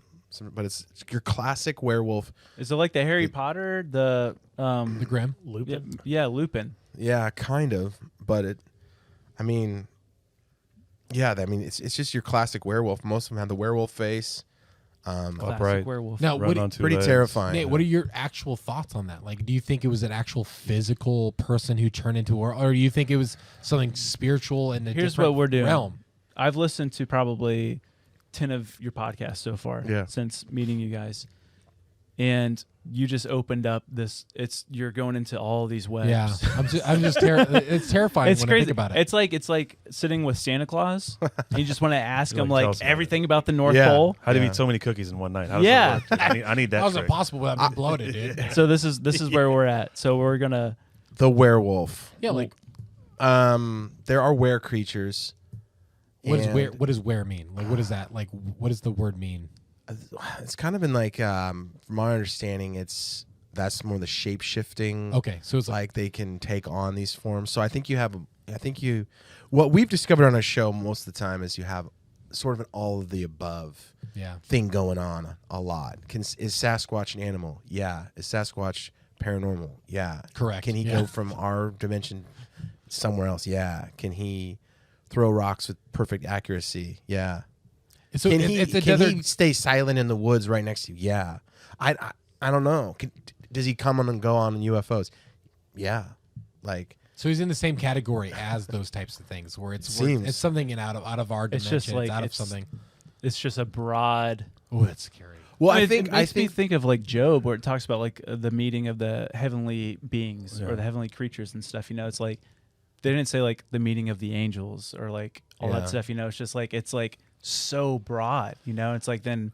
but it's your classic werewolf. Is it like the Harry Potter, the Grimm? Lupin? Yeah, Lupin. Yeah, kind of. But it's just your classic werewolf. Most of them have the werewolf face. Classic Upright. werewolf. Now, Run on two pretty legs. terrifying. Nate, what are your actual thoughts on that? Like, do you think it was an actual physical person who turned into or do you think it was something spiritual in a Here's different what we're doing. realm? I've listened to probably 10 of your podcasts so far since meeting you guys. And you just opened up this. You're going into all these webs. Yeah, it's terrifying. It's when crazy. I think about it. It's like sitting with Santa Claus. And you just want to ask him Tell like us about everything about the North Yeah. Pole. How do you eat so many cookies in one night? How does Yeah. that work? I need that. that was trick. impossible without being bloated, dude. So this is where we're at. So we're gonna. The werewolf. Yeah, like There are were creatures. what and does where mean? Like, what is that? Like, what does the word mean? It's kind of been like, from my understanding, it's that's more the shape shifting. Okay, so it's like they can take on these forms. So I think what we've discovered on our show most of the time is you have sort of an all of the above thing going on a lot. Is Sasquatch an animal? Yeah. Is Sasquatch paranormal? Yeah. Correct. Can he go from our dimension somewhere else? Yeah. Can he throw rocks with perfect accuracy? Yeah. So can he stay silent in the woods right next to you? Yeah. I don't know. Does he come on and go on UFOs? Yeah. Like, so he's in the same category as those types of things, where it's something out of our dimension. It's just like out of something. It's just a broad. Oh, that's scary. Well, I think me think of like Job, where it talks about like the meeting of the heavenly beings or the heavenly creatures and stuff. You know, it's like they didn't say like the meeting of the angels or like all that stuff. You know, it's just like so broad. You know, it's like then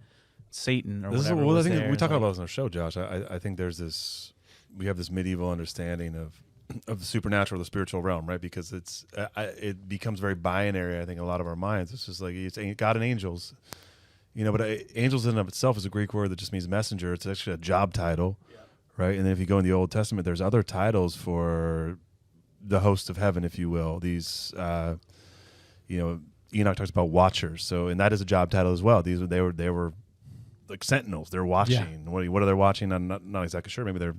Satan or whatever. I think we talk about this on our show, Josh. I think there's this. We have this medieval understanding of the supernatural, the spiritual realm, right? Because it becomes very binary. I think in a lot of our minds, it's just like it's God and angels, you know. But angels in and of itself is a Greek word that just means messenger. It's actually a job title, right? And then if you go in the Old Testament, there's other titles for the host of heaven, if you will. These, you know, Enoch talks about watchers, so and that is a job title as well. They were like sentinels. They're watching. Yeah. What are they watching? I'm not exactly sure. Maybe they're.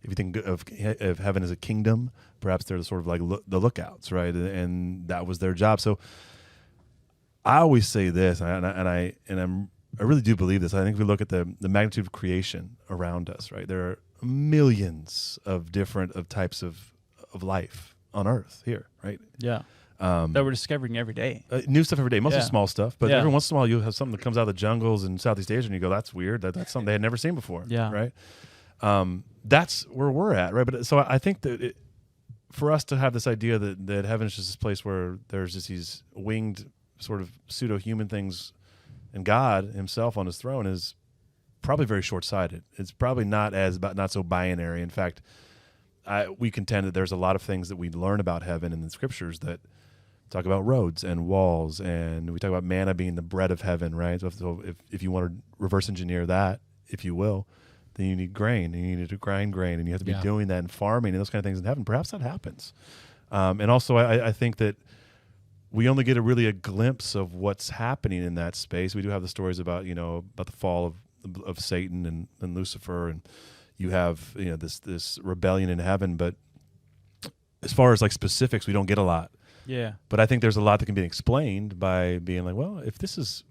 If you think of heaven as a kingdom, perhaps they're sort of like the lookouts, right? And that was their job. So I always say this, and I really do believe this. I think if we look at the magnitude of creation around us, right? There are millions of different types of life on Earth here, right? Yeah. That we're discovering every day. New stuff every day, mostly small stuff. But every once in a while, you'll have something that comes out of the jungles in Southeast Asia, and you go, "That's weird. That's something they had never seen before." Yeah. Right. That's where we're at, right? But so I think that for us to have this idea that heaven is just this place where there's just these winged sort of pseudo-human things, and God Himself on His throne is probably very short-sighted. It's probably not so binary. In fact, we contend that there's a lot of things that we learn about heaven in the Scriptures that talk about roads and walls, and we talk about manna being the bread of heaven, right? So if you want to reverse engineer that, if you will, then you need grain, and you need to grind grain, and you have to be doing that in farming and those kind of things in heaven. Perhaps that happens. And also, I think that we only get a glimpse of what's happening in that space. We do have the stories about the fall of Satan and Lucifer, and you have this rebellion in heaven. But as far as like specifics, we don't get a lot. Yeah. But I think there's a lot that can be explained by being like, well, if this is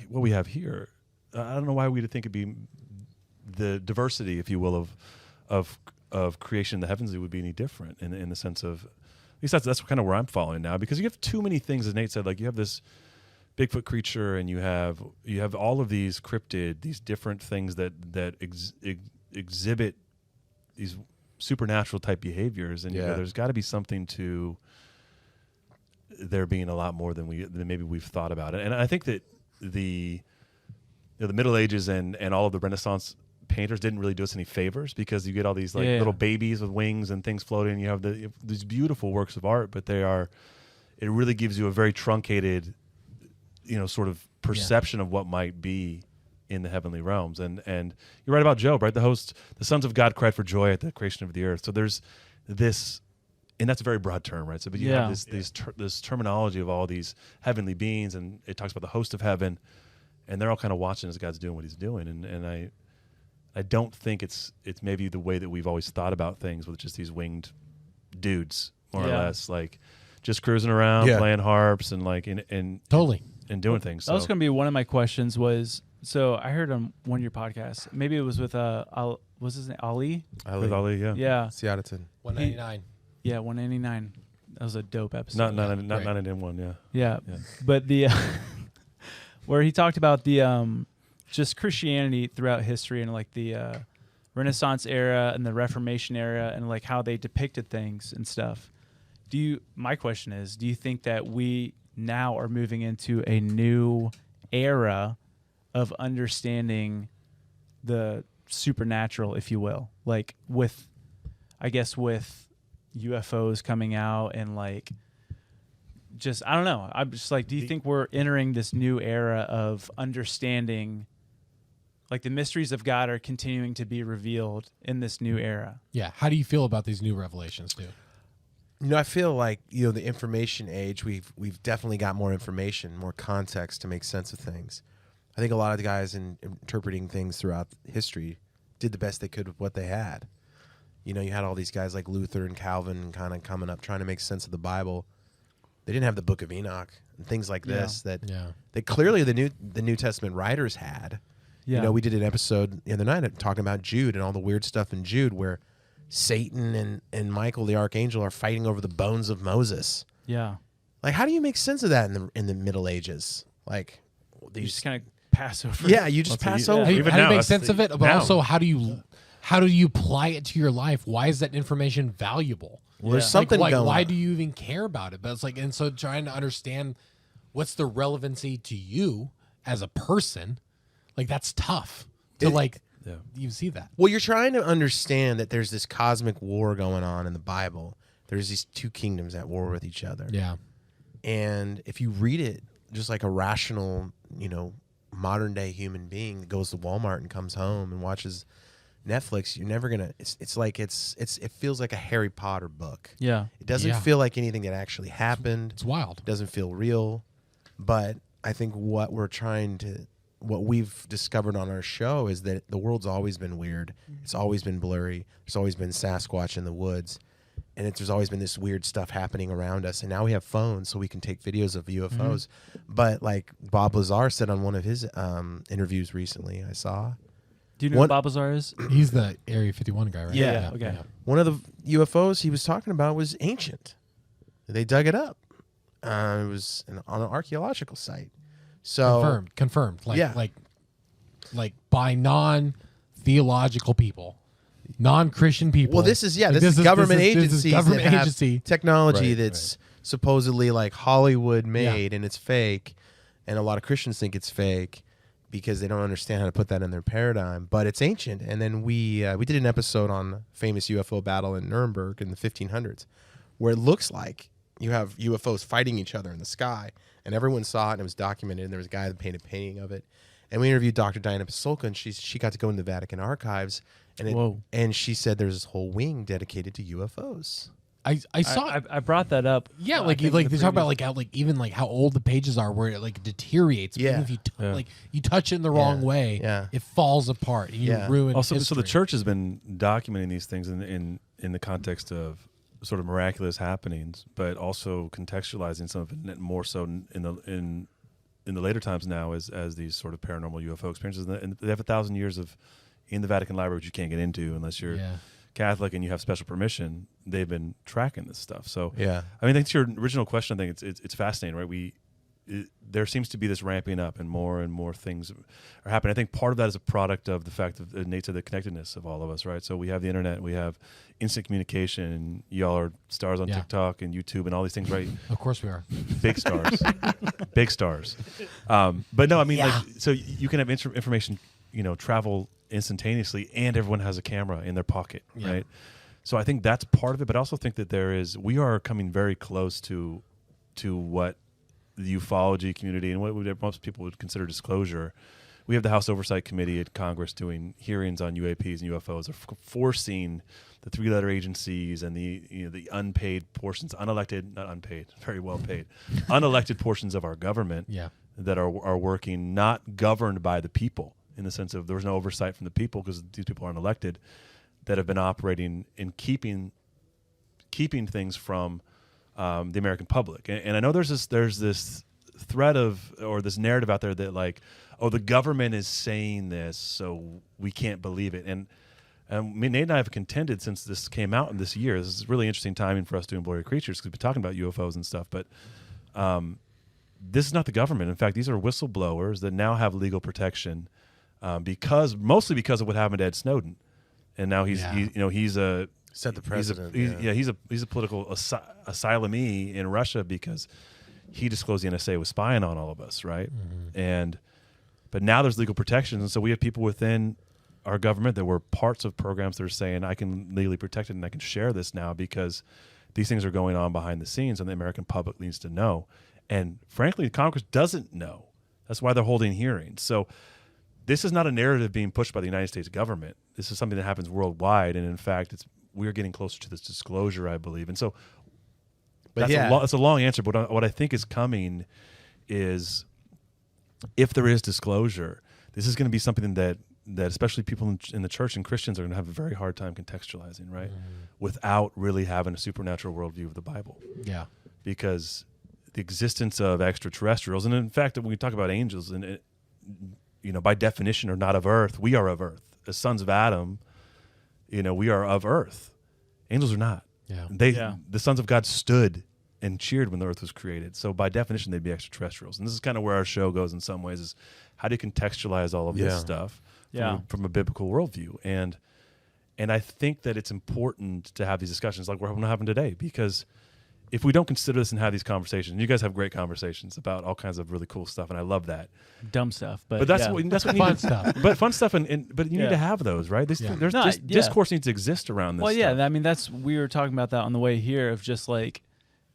what we have here, I don't know why we'd think it'd be the diversity, if you will, of creation in the heavens, it would be any different in the sense of, at least that's kind of where I'm following now, because you have too many things, as Nate said, like you have this Bigfoot creature, and you have all of these cryptid, these different things that exhibit these supernatural type behaviors, and there's got to be something to there being a lot more than maybe we've thought about it. And I think that the Middle Ages and all of the Renaissance painters didn't really do us any favors, because you get all these little babies with wings and things floating. You have these beautiful works of art, but it really gives you a very truncated, sort of perception of what might be in the heavenly realms. And you're right about Job, right? The sons of God cried for joy at the creation of the earth. So there's this, and that's a very broad term, right? So, but you have this terminology of all these heavenly beings, and it talks about the host of heaven, and they're all kind of watching as God's doing what He's doing. And I don't think it's maybe the way that we've always thought about things, with just these winged dudes, more or less, like just cruising around, playing harps, and like totally and doing things. That was going to be one of my questions. So I heard on one of your podcasts, maybe it was with what's his name, Ali? With Ali, yeah. Seattle. 199. Yeah, 189. That was a dope episode. Not 991. Yeah. But the where he talked about the just Christianity throughout history, and like the Renaissance era and the Reformation era, and like how they depicted things and stuff. My question is, do you think that we now are moving into a new era of understanding the supernatural, if you will, like with UFOs coming out, and like just, I don't know, I'm just like, do you think we're entering this new era of understanding like the mysteries of God are continuing to be revealed in this new era. Yeah. How do you feel about these new revelations, too? I feel like the information age. We've definitely got more information, more context to make sense of things. I think a lot of the guys interpreting things throughout history did the best they could with what they had. You had all these guys like Luther and Calvin kind of coming up trying to make sense of the Bible. They didn't have the Book of Enoch and things like this that clearly the New Testament writers had. Yeah. We did an episode the other night talking about Jude and all the weird stuff in Jude where Satan and Michael the archangel are fighting over the bones of Moses. Yeah. Like, how do you make sense of that in the Middle Ages? Like, you just kind of pass over. Yeah, you just pass over. How do you make sense of it? But also, how do you apply it to your life? Why is that information valuable? Well, there's something going why on. do you even care about it? But it's like, and so trying to understand what's the relevancy to you as a person, like that's tough to you see that. Well, you're trying to understand that there's this cosmic war going on in the Bible. There's these two kingdoms at war with each other. Yeah. And if you read it just like a rational, modern day human being that goes to Walmart and comes home and watches Netflix, you're never gonna. It feels like a Harry Potter book. Yeah. It doesn't feel like anything that actually happened. It's wild. It doesn't feel real. But I think what we've discovered on our show is that the world's always been weird. It's always been blurry. There's always been Sasquatch in the woods. And there's always been this weird stuff happening around us. And now we have phones so we can take videos of UFOs. Mm-hmm. But like Bob Lazar said on one of his interviews recently, I saw. Do you know what Bob Lazar is? He's the Area 51 guy, right? Yeah. Okay. Yeah. One of the UFOs he was talking about was ancient. They dug it up. It was on an archaeological site. So confirmed. Like by non-theological people, non-Christian people. Well, this is government agencies government that have agency technology that's supposedly like Hollywood made and it's fake, and a lot of Christians think it's fake because they don't understand how to put that in their paradigm. But it's ancient. And then we did an episode on famous UFO battle in Nuremberg in the 1500s, where it looks like you have UFOs fighting each other in the sky, and everyone saw it and it was documented. And there was a guy that painted a painting of it. And we interviewed Dr. Diana Pasulka, and she got to go into the Vatican archives, and she said there's this whole wing dedicated to UFOs. I saw. I brought that up. Yeah, they talk about how old the pages are, where it like deteriorates. Yeah. Even if you you touch it in the wrong way, it falls apart. And you ruin. Also, history. so the church has been documenting these things in the context of sort of miraculous happenings, but also contextualizing some of it more so in the later times now as these sort of paranormal UFO experiences. And they have 1,000 years of in the Vatican Library, which you can't get into unless you're Catholic and you have special permission. They've been tracking this stuff. So I mean, that's your original question. I think it's fascinating, right? There seems to be this ramping up, and more things are happening. I think part of that is a product of the fact of the nature of the connectedness of all of us, right? So we have the internet, we have instant communication, and y'all are stars on TikTok and YouTube and all these things, right? Of course we are. Big stars. Big stars. But no, I mean, so you can have information, travel instantaneously, and everyone has a camera in their pocket, right? So I think that's part of it, but I also think that we are coming very close to what the ufology community and what most people would consider disclosure. We have the House Oversight Committee at Congress doing hearings on UAPs and UFOs, forcing the three-letter agencies and the unpaid portions, not unpaid, very well paid, unelected portions of our government that are working, not governed by the people, in the sense of there was no oversight from the people because these people aren't elected, that have been operating and keeping things from the American public. And I know there's this thread or this narrative out there that like, oh, the government is saying this, so we can't believe it. And Nate and I have contended since this came out in this year. This is really interesting timing for us doing Blurry Creatures because we've been talking about UFOs and stuff. But this is not the government. In fact, these are whistleblowers that now have legal protection mostly because of what happened to Ed Snowden. And now he's a set the precedent. He's a political asylumee in Russia because he disclosed the NSA was spying on all of us, right? Mm-hmm. But now there's legal protections, and so we have people within our government that were parts of programs that are saying, I can legally protect it and I can share this now because these things are going on behind the scenes and the American public needs to know. And frankly, Congress doesn't know. That's why they're holding hearings. So this is not a narrative being pushed by the United States government. This is something that happens worldwide, and in fact, we're getting closer to this disclosure, I believe. And so, But that's a long answer. But what I think is coming is, if there is disclosure, this is going to be something that especially people in the church and Christians are going to have a very hard time contextualizing, right? Without really having a supernatural worldview of the Bible. Yeah. Because the existence of extraterrestrials, and in fact, when we talk about angels, and by definition are not of earth, we are of earth. As sons of Adam, we are of earth. Angels are not. Yeah. The sons of God stood and cheered when the earth was created. So by definition, they'd be extraterrestrials. And this is kind of where our show goes in some ways, is how do you contextualize all of this stuff from a biblical worldview? And I think that it's important to have these discussions like we're having today, because if we don't consider this and have these conversations, you guys have great conversations about all kinds of really cool stuff, and I love that. Dumb stuff, but that's what fun stuff. But fun stuff, but you need to have those, right? Discourse needs to exist around this. Well, stuff. I mean, we were talking about that on the way here, of just like,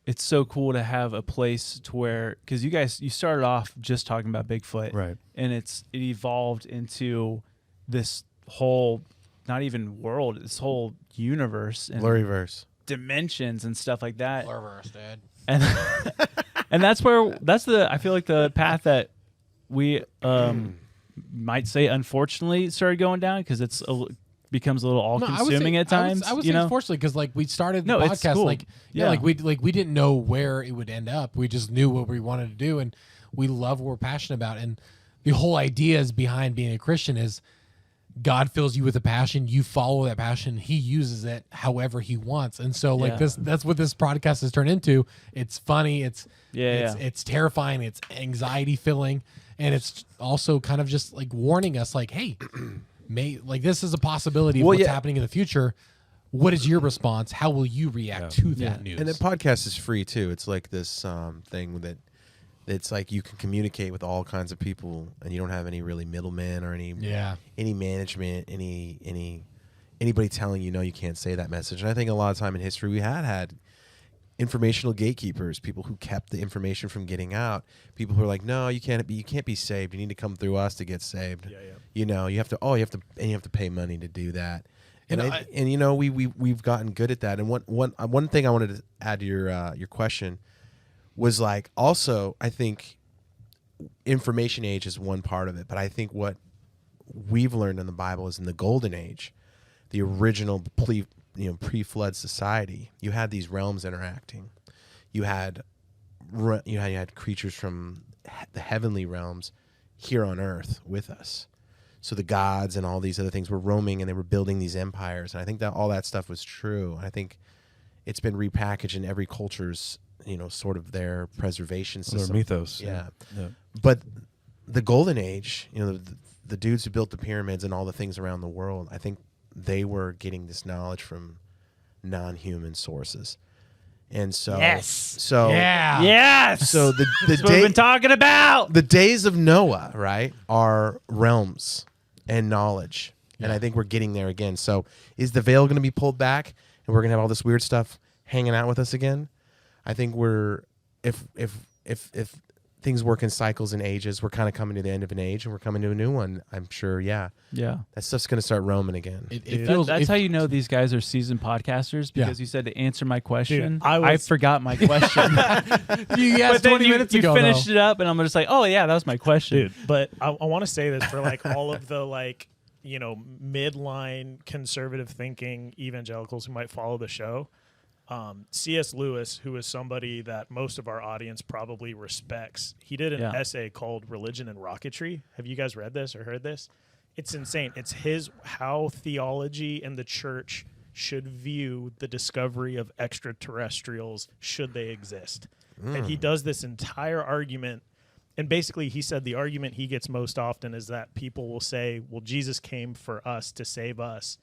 it's so cool to have a place to where, because you started off just talking about Bigfoot, right? And it evolved into this whole, not even world, this whole universe and blurryverse, dimensions and stuff like that. Blurryverse, Dad. And and I feel like the path that we might say unfortunately started going down, because it's becomes a little all-consuming at times. I would say unfortunately, because like we started the podcast, it's cool. like we didn't know where it would end up. We just knew what we wanted to do, and we love what we're passionate about. And the whole idea is behind being a Christian is God fills you with a passion, you follow that passion, he uses it however he wants. And so that's what this podcast has turned into. It's funny, it's terrifying, it's anxiety filling, and it's also kind of just like warning us like, hey, this is a possibility of what's happening in the future. What is your response? How will you react to that news? And the podcast is free too. It's like this thing that it's like you can communicate with all kinds of people, and you don't have any really middlemen or any management, anybody telling you no, you can't say that message. And I think a lot of time in history we had informational gatekeepers, people who kept the information from getting out, people who are like, no, you can't be saved. You need to come through us to get saved. You have to pay money to do that. And we've gotten good at that. And one thing I wanted to add to your question was like, also, I think information age is one part of it, but I think what we've learned in the Bible is in the golden age, the original pre-flood society, you had these realms interacting. You had creatures from the heavenly realms here on earth with us. So the gods and all these other things were roaming, and they were building these empires. And I think that all that stuff was true. And I think it's been repackaged in every culture's sort of their preservation system. Their mythos. Yeah. But the golden age, the dudes who built the pyramids and all the things around the world, I think they were getting this knowledge from non-human sources. And so So we've been talking about. The days of Noah, right, are realms and knowledge. And I think we're getting there again. So is the veil going to be pulled back, and we're going to have all this weird stuff hanging out with us again? I think if things work in cycles and ages, we're kind of coming to the end of an age, and we're coming to a new one. I'm sure. Yeah. That stuff's going to start roaming again. That's how you know these guys are seasoned podcasters, because you said to answer my question. Dude, I forgot my question. You asked 20 minutes ago. You finished it up, and I'm just like, oh yeah, that was my question. Dude, but I want to say this for like all of the midline conservative thinking evangelicals who might follow the show. C.S. Lewis, who is somebody that most of our audience probably respects, he did an essay called Religion and Rocketry. Have you guys read this or heard this? It's insane. It's how theology and the church should view the discovery of extraterrestrials should they exist. And he does this entire argument. And basically he said the argument he gets most often is that people will say, well, Jesus came for us to save us.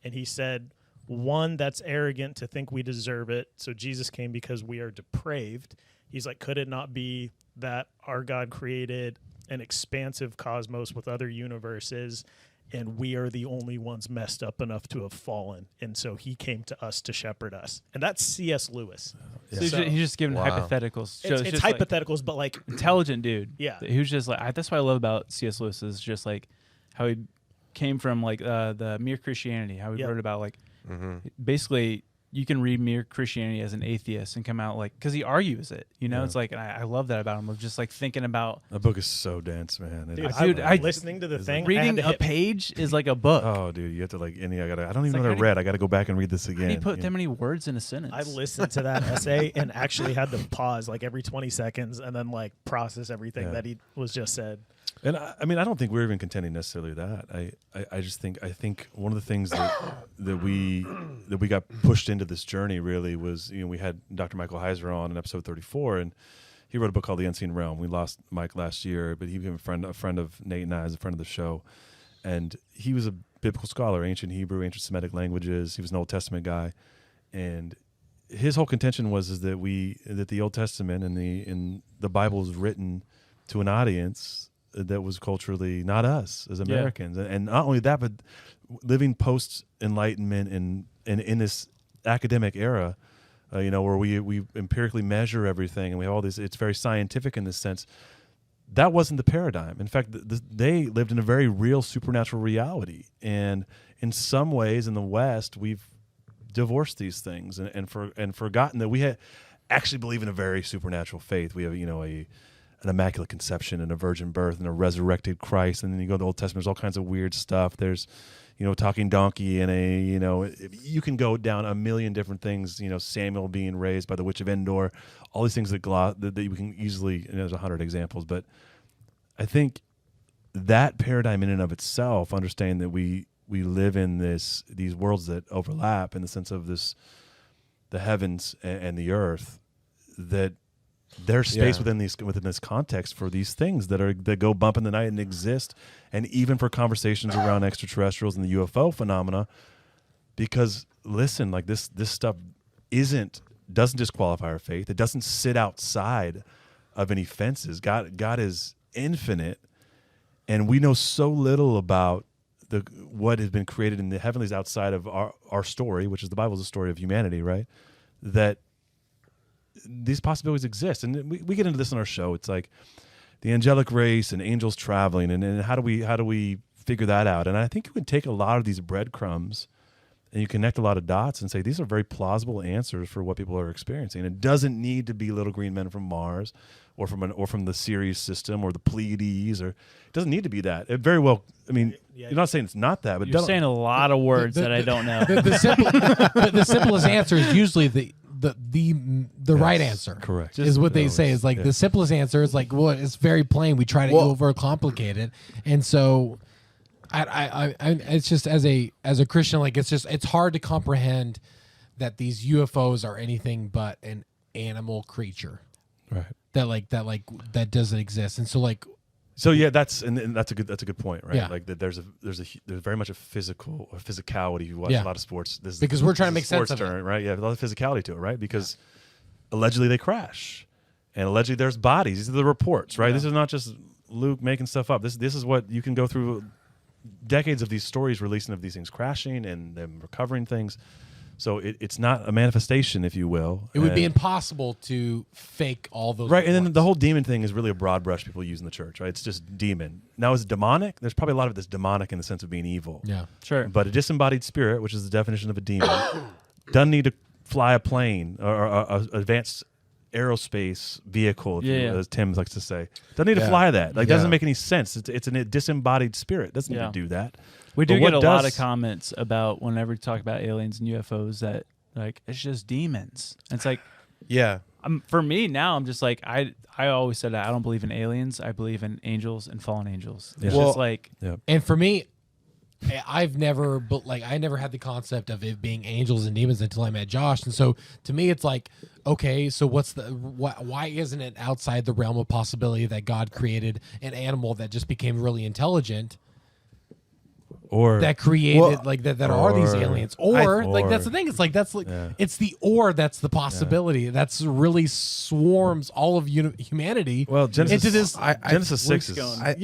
And he said, one, that's arrogant to think we deserve it. So Jesus came because we are depraved. He's like, could it not be that our God created an expansive cosmos with other universes, and we are the only ones messed up enough to have fallen? And so he came to us to shepherd us. And that's C.S. Lewis. So he's just giving hypotheticals. So it's hypotheticals, but like intelligent dude. Yeah. Who's just like, that's what I love about C.S. Lewis is just like, how he came from like the Mere Christianity, how he wrote about like basically you can read Mere Christianity as an atheist and come out like, because he argues it, you know. It's like, and I love that about him, of just like thinking about. That book is so dense, man. Dude, listening to the thing, reading a page is like a book. Oh, dude, you have to like. I don't even know what I read. I got to go back and read this again. How do you put that many words in a sentence? I listened to that essay and actually had to pause like every 20 seconds and then like process everything that he was just said. And I mean, I don't think we're even contending necessarily that. I just think one of the things that we got pushed into this journey really was, you know, we had Dr. Michael Heiser on in episode 34, and he wrote a book called The Unseen Realm. We lost Mike last year, but he became a friend of Nate and I, as a friend of the show, and he was a biblical scholar, ancient Hebrew, ancient Semitic languages. He was an Old Testament guy, and his whole contention was that the Old Testament and the Bible is written to an audience that was culturally not us as Americans. And not only that, but living post-Enlightenment and in this academic era, you know, where we empirically measure everything and we have all this, it's very scientific in this sense. That wasn't the paradigm. In fact, they lived in a very real supernatural reality. And in some ways in the West, we've divorced these things and forgotten that we actually believe in a very supernatural faith. We have, you know, an immaculate conception and a virgin birth and a resurrected Christ. And then you go to the Old Testament, there's all kinds of weird stuff. There's, you know, talking donkey and you can go down a million different things, you know, Samuel being raised by the witch of Endor, all these things that you can easily, and there's 100 examples. But I think that paradigm in and of itself, understanding that we live in these worlds that overlap in the sense of the heavens and the earth, that there's space within this context for these things that go bump in the night and exist, and even for conversations around extraterrestrials and the UFO phenomena. Because listen, like this stuff doesn't disqualify our faith. It doesn't sit outside of any fences. God is infinite, and we know so little about what has been created in the heavenlies outside of our story, which is the Bible is a story of humanity, right? That these possibilities exist. And we get into this on our show. It's like the angelic race and angels traveling, and how do we figure that out? And I think you can take a lot of these breadcrumbs and you connect a lot of dots and say these are very plausible answers for what people are experiencing. It doesn't need to be little green men from Mars or from the Sirius system or the Pleiades, or it doesn't need to be that. It very well, I mean, you're not saying it's not that, but you're saying a lot of words that I don't know. The simplest answer is usually the right answer. Correct. Is what they say. Is like the simplest answer is like, well, it's very plain. We try to overcomplicate it, and so I it's just as a Christian, like it's hard to comprehend that these UFOs are anything but an animal creature, right? That doesn't exist, and so like. So yeah, that's a good point, right? Yeah. Like that there's very much a physicality. You watch a lot of sports. Because we're trying to make sense of it, right? Yeah, a lot of physicality to it, right? Because allegedly they crash, and allegedly there's bodies. These are the reports, right? Yeah. This is not just Luke making stuff up. This is what you can go through decades of these stories releasing of these things crashing and them recovering things. So it's not a manifestation, if you will. It would be impossible to fake all those. Right, reports. And then the whole demon thing is really a broad brush people use in the church, right? It's just demon. Now, is it demonic? There's probably a lot of it that's demonic in the sense of being evil. Yeah, sure. But a disembodied spirit, which is the definition of a demon, doesn't need to fly a plane or an advanced aerospace vehicle, as Tim likes to say. Doesn't need to fly that. Doesn't make any sense. It's a disembodied spirit. Doesn't need to do that. We do get a lot of comments about whenever we talk about aliens and UFOs that like it's just demons. And it's like, for me now, I'm just like I always said that I don't believe in aliens. I believe in angels and fallen angels. It's just like, and for me, I never had the concept of it being angels and demons until I met Josh. And so to me, it's like, okay, so why isn't it outside the realm of possibility that God created an animal that just became really intelligent? Or that created that are these aliens, or that's the thing. It's like it's the that's the possibility that's really swarms all of humanity. Well, Genesis, into this Genesis 6 is. I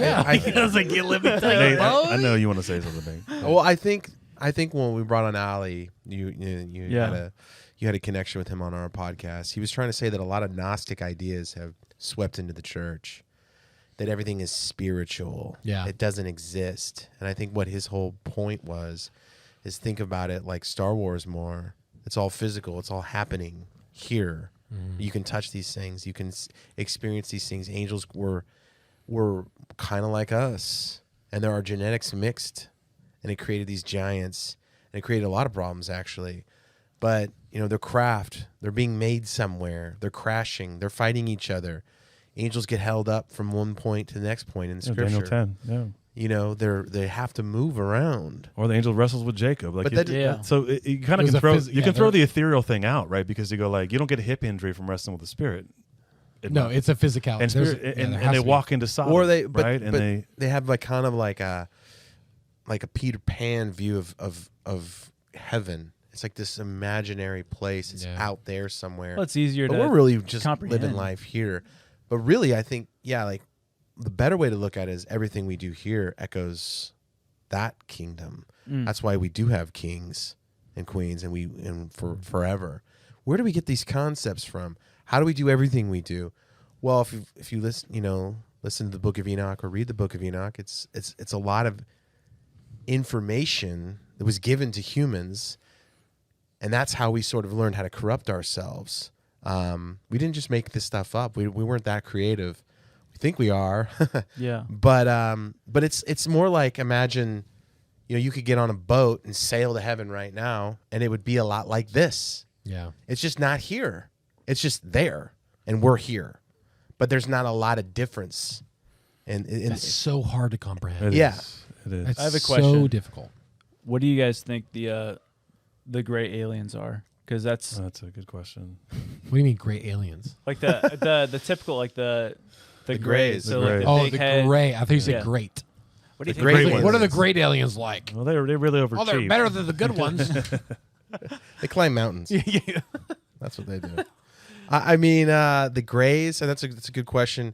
was like, let me tell you. I know you want to say something. Well, I think when we brought on Ali, you had a connection with him on our podcast. He was trying to say that a lot of Gnostic ideas have swept into the church. that everything is spiritual. Yeah. It doesn't exist. And I think what his whole point was is think about it like Star Wars more. It's all physical. It's all happening here. You can touch these things. You can experience these things. Angels were kind of like us. And there are genetics mixed. And it created these giants. And it created a lot of problems, actually. But, you know, they're craft. They're being made somewhere. They're crashing. They're fighting each other. Angels get held up from one point to the next point in Scripture. Daniel 10, yeah. You know, they have to move around. Or the angel wrestles with Jacob. Like, so you kind of It was can a throw phys- you yeah, can throw they're- the ethereal thing out, right? Because you go like, you don't get a hip injury from wrestling with the spirit. No, it's a physicality. And, There's- spirit, yeah, and, there and has they to be. walk into Sodom, Or they, right? but they have like kind of like a Peter Pan view of heaven. It's like this imaginary place. It's out there somewhere. Well, it's easier but to we're really just comprehend. living life here. But really, I think, like the better way to look at it is everything we do here echoes that kingdom. That's why we do have kings and queens, and for forever. Where do we get these concepts from? How do we do everything we do? Well, if you listen, listen to the Book of Enoch or read the Book of Enoch, it's a lot of information that was given to humans, and that's how we sort of learned how to corrupt ourselves. We didn't just make this stuff up. We weren't that creative. We think we are. Yeah. But it's more like, imagine, you could get on a boat and sail to heaven right now, and it would be a lot like this. Yeah. It's just not here. It's just there, and we're here. But there's not a lot of difference. And That's so hard to comprehend. It Yeah. is. It is. It's I have a question. so difficult. What do you guys think the gray aliens are? Because that's a good question. What do you mean, great aliens? like the typical like the grays. So The like grays. the Oh, big the head. gray. I thought you said Yeah. great. What do you The think? great of ones. What are the great aliens like? Well, they're really over Oh, they're cheap. better than the good ones. They climb mountains. Yeah. That's what they do. I mean, the grays, and that's a good question.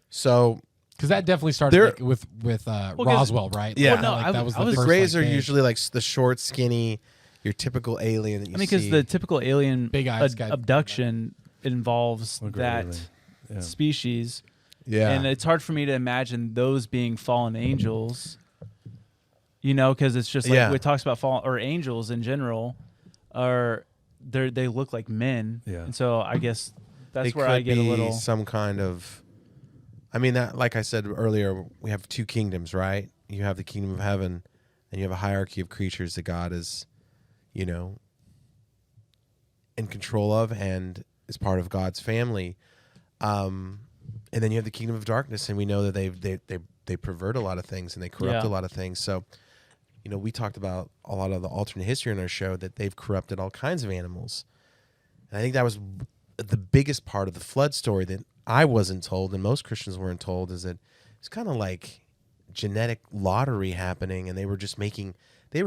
So, Because that definitely started They're- like, with 'cause- Roswell, right? Yeah. Like, Well, no, that was I the was- the first, grays like, are big- usually like the short, skinny, your typical alien that you I mean, because see. the typical alien Big eyes guy. abduction involves A gray that alien. Yeah. species, yeah. and it's hard for me to imagine those being fallen angels. Because it's just like Yeah. it talks about fallen or angels in general, they look like men, Yeah. and so I guess that's It where I could get a be little. some kind of. I mean, that, like I said earlier, we have two kingdoms, right? You have the kingdom of heaven, and you have a hierarchy of creatures that God is, in control of and is part of God's family. And then you have the kingdom of darkness, and we know that they pervert a lot of things and they corrupt Yeah. a lot of things. So, we talked about a lot of the alternate history in our show that they've corrupted all kinds of animals. And I think that was the biggest part of the flood story that I wasn't told, and most Christians weren't told, is that it's kind of like genetic lottery happening, and they were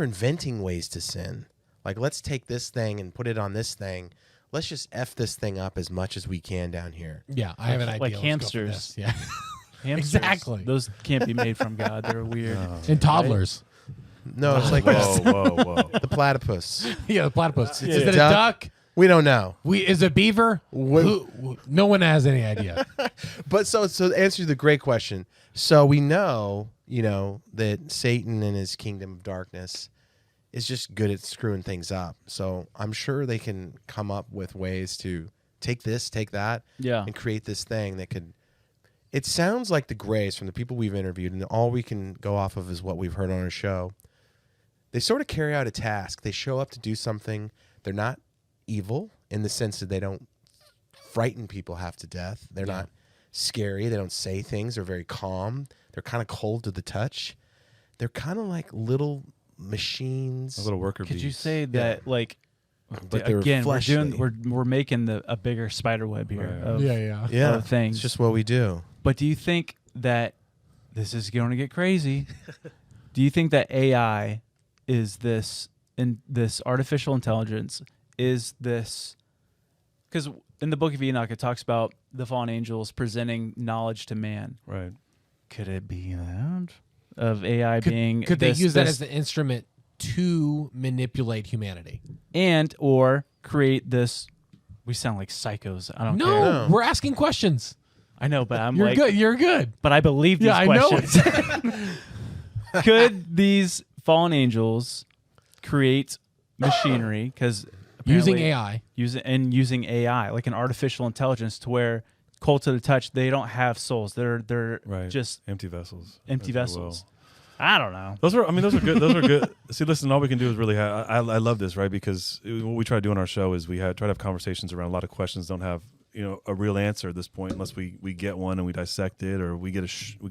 inventing ways to sin. Like, let's take this thing and put it on this thing. Let's just F this thing up as much as we can down here. Yeah, I have an idea. like Let's go for hamsters. this. Yeah. Hamsters, Exactly. Those can't be made from God. They're weird. And toddlers. No, it's like Whoa. the platypus. Yeah, the platypus. Yeah. Is it a duck? We don't know. Is it beaver? No one has any idea. But so to answer the great question, so we know, that Satan and his kingdom of darkness is just good at screwing things up. So I'm sure they can come up with ways to take this, take that, and create this thing that could. It sounds like the grays from the people we've interviewed, and all we can go off of is what we've heard on our show. They sort of carry out a task. They show up to do something. They're not evil in the sense that they don't frighten people half to death. They're not scary. They don't say things. They're very calm. They're kind of cold to the touch. They're kind of like little machines. A little worker Could bees. you say that like? But they're again, fleshly. we're making a bigger spider web here. Right. Of, Yeah, of things. It's just what we do. But do you think that this is going to get crazy? Do you think that AI is this artificial intelligence? Is this because in the Book of Enoch it talks about the fallen angels presenting knowledge to man? Right. Could it be that of AI being? Could they use that as the instrument to manipulate humanity and or create this? We sound like psychos. I don't care. No, we're asking questions. I know, but I'm You're good. You're good. But I believe these Yeah, I questions. know. Could these fallen angels create machinery? Because Using AI. using AI, like an artificial intelligence, to where cold to the touch, they don't have souls. They're just empty vessels. Empty vessels. I don't know. Those are good. Those are good. See, listen, all we can do is really I love this, right? Because what we try to do on our show is we try to have conversations around a lot of questions don't have a real answer at this point unless we get one and we dissect it, or we get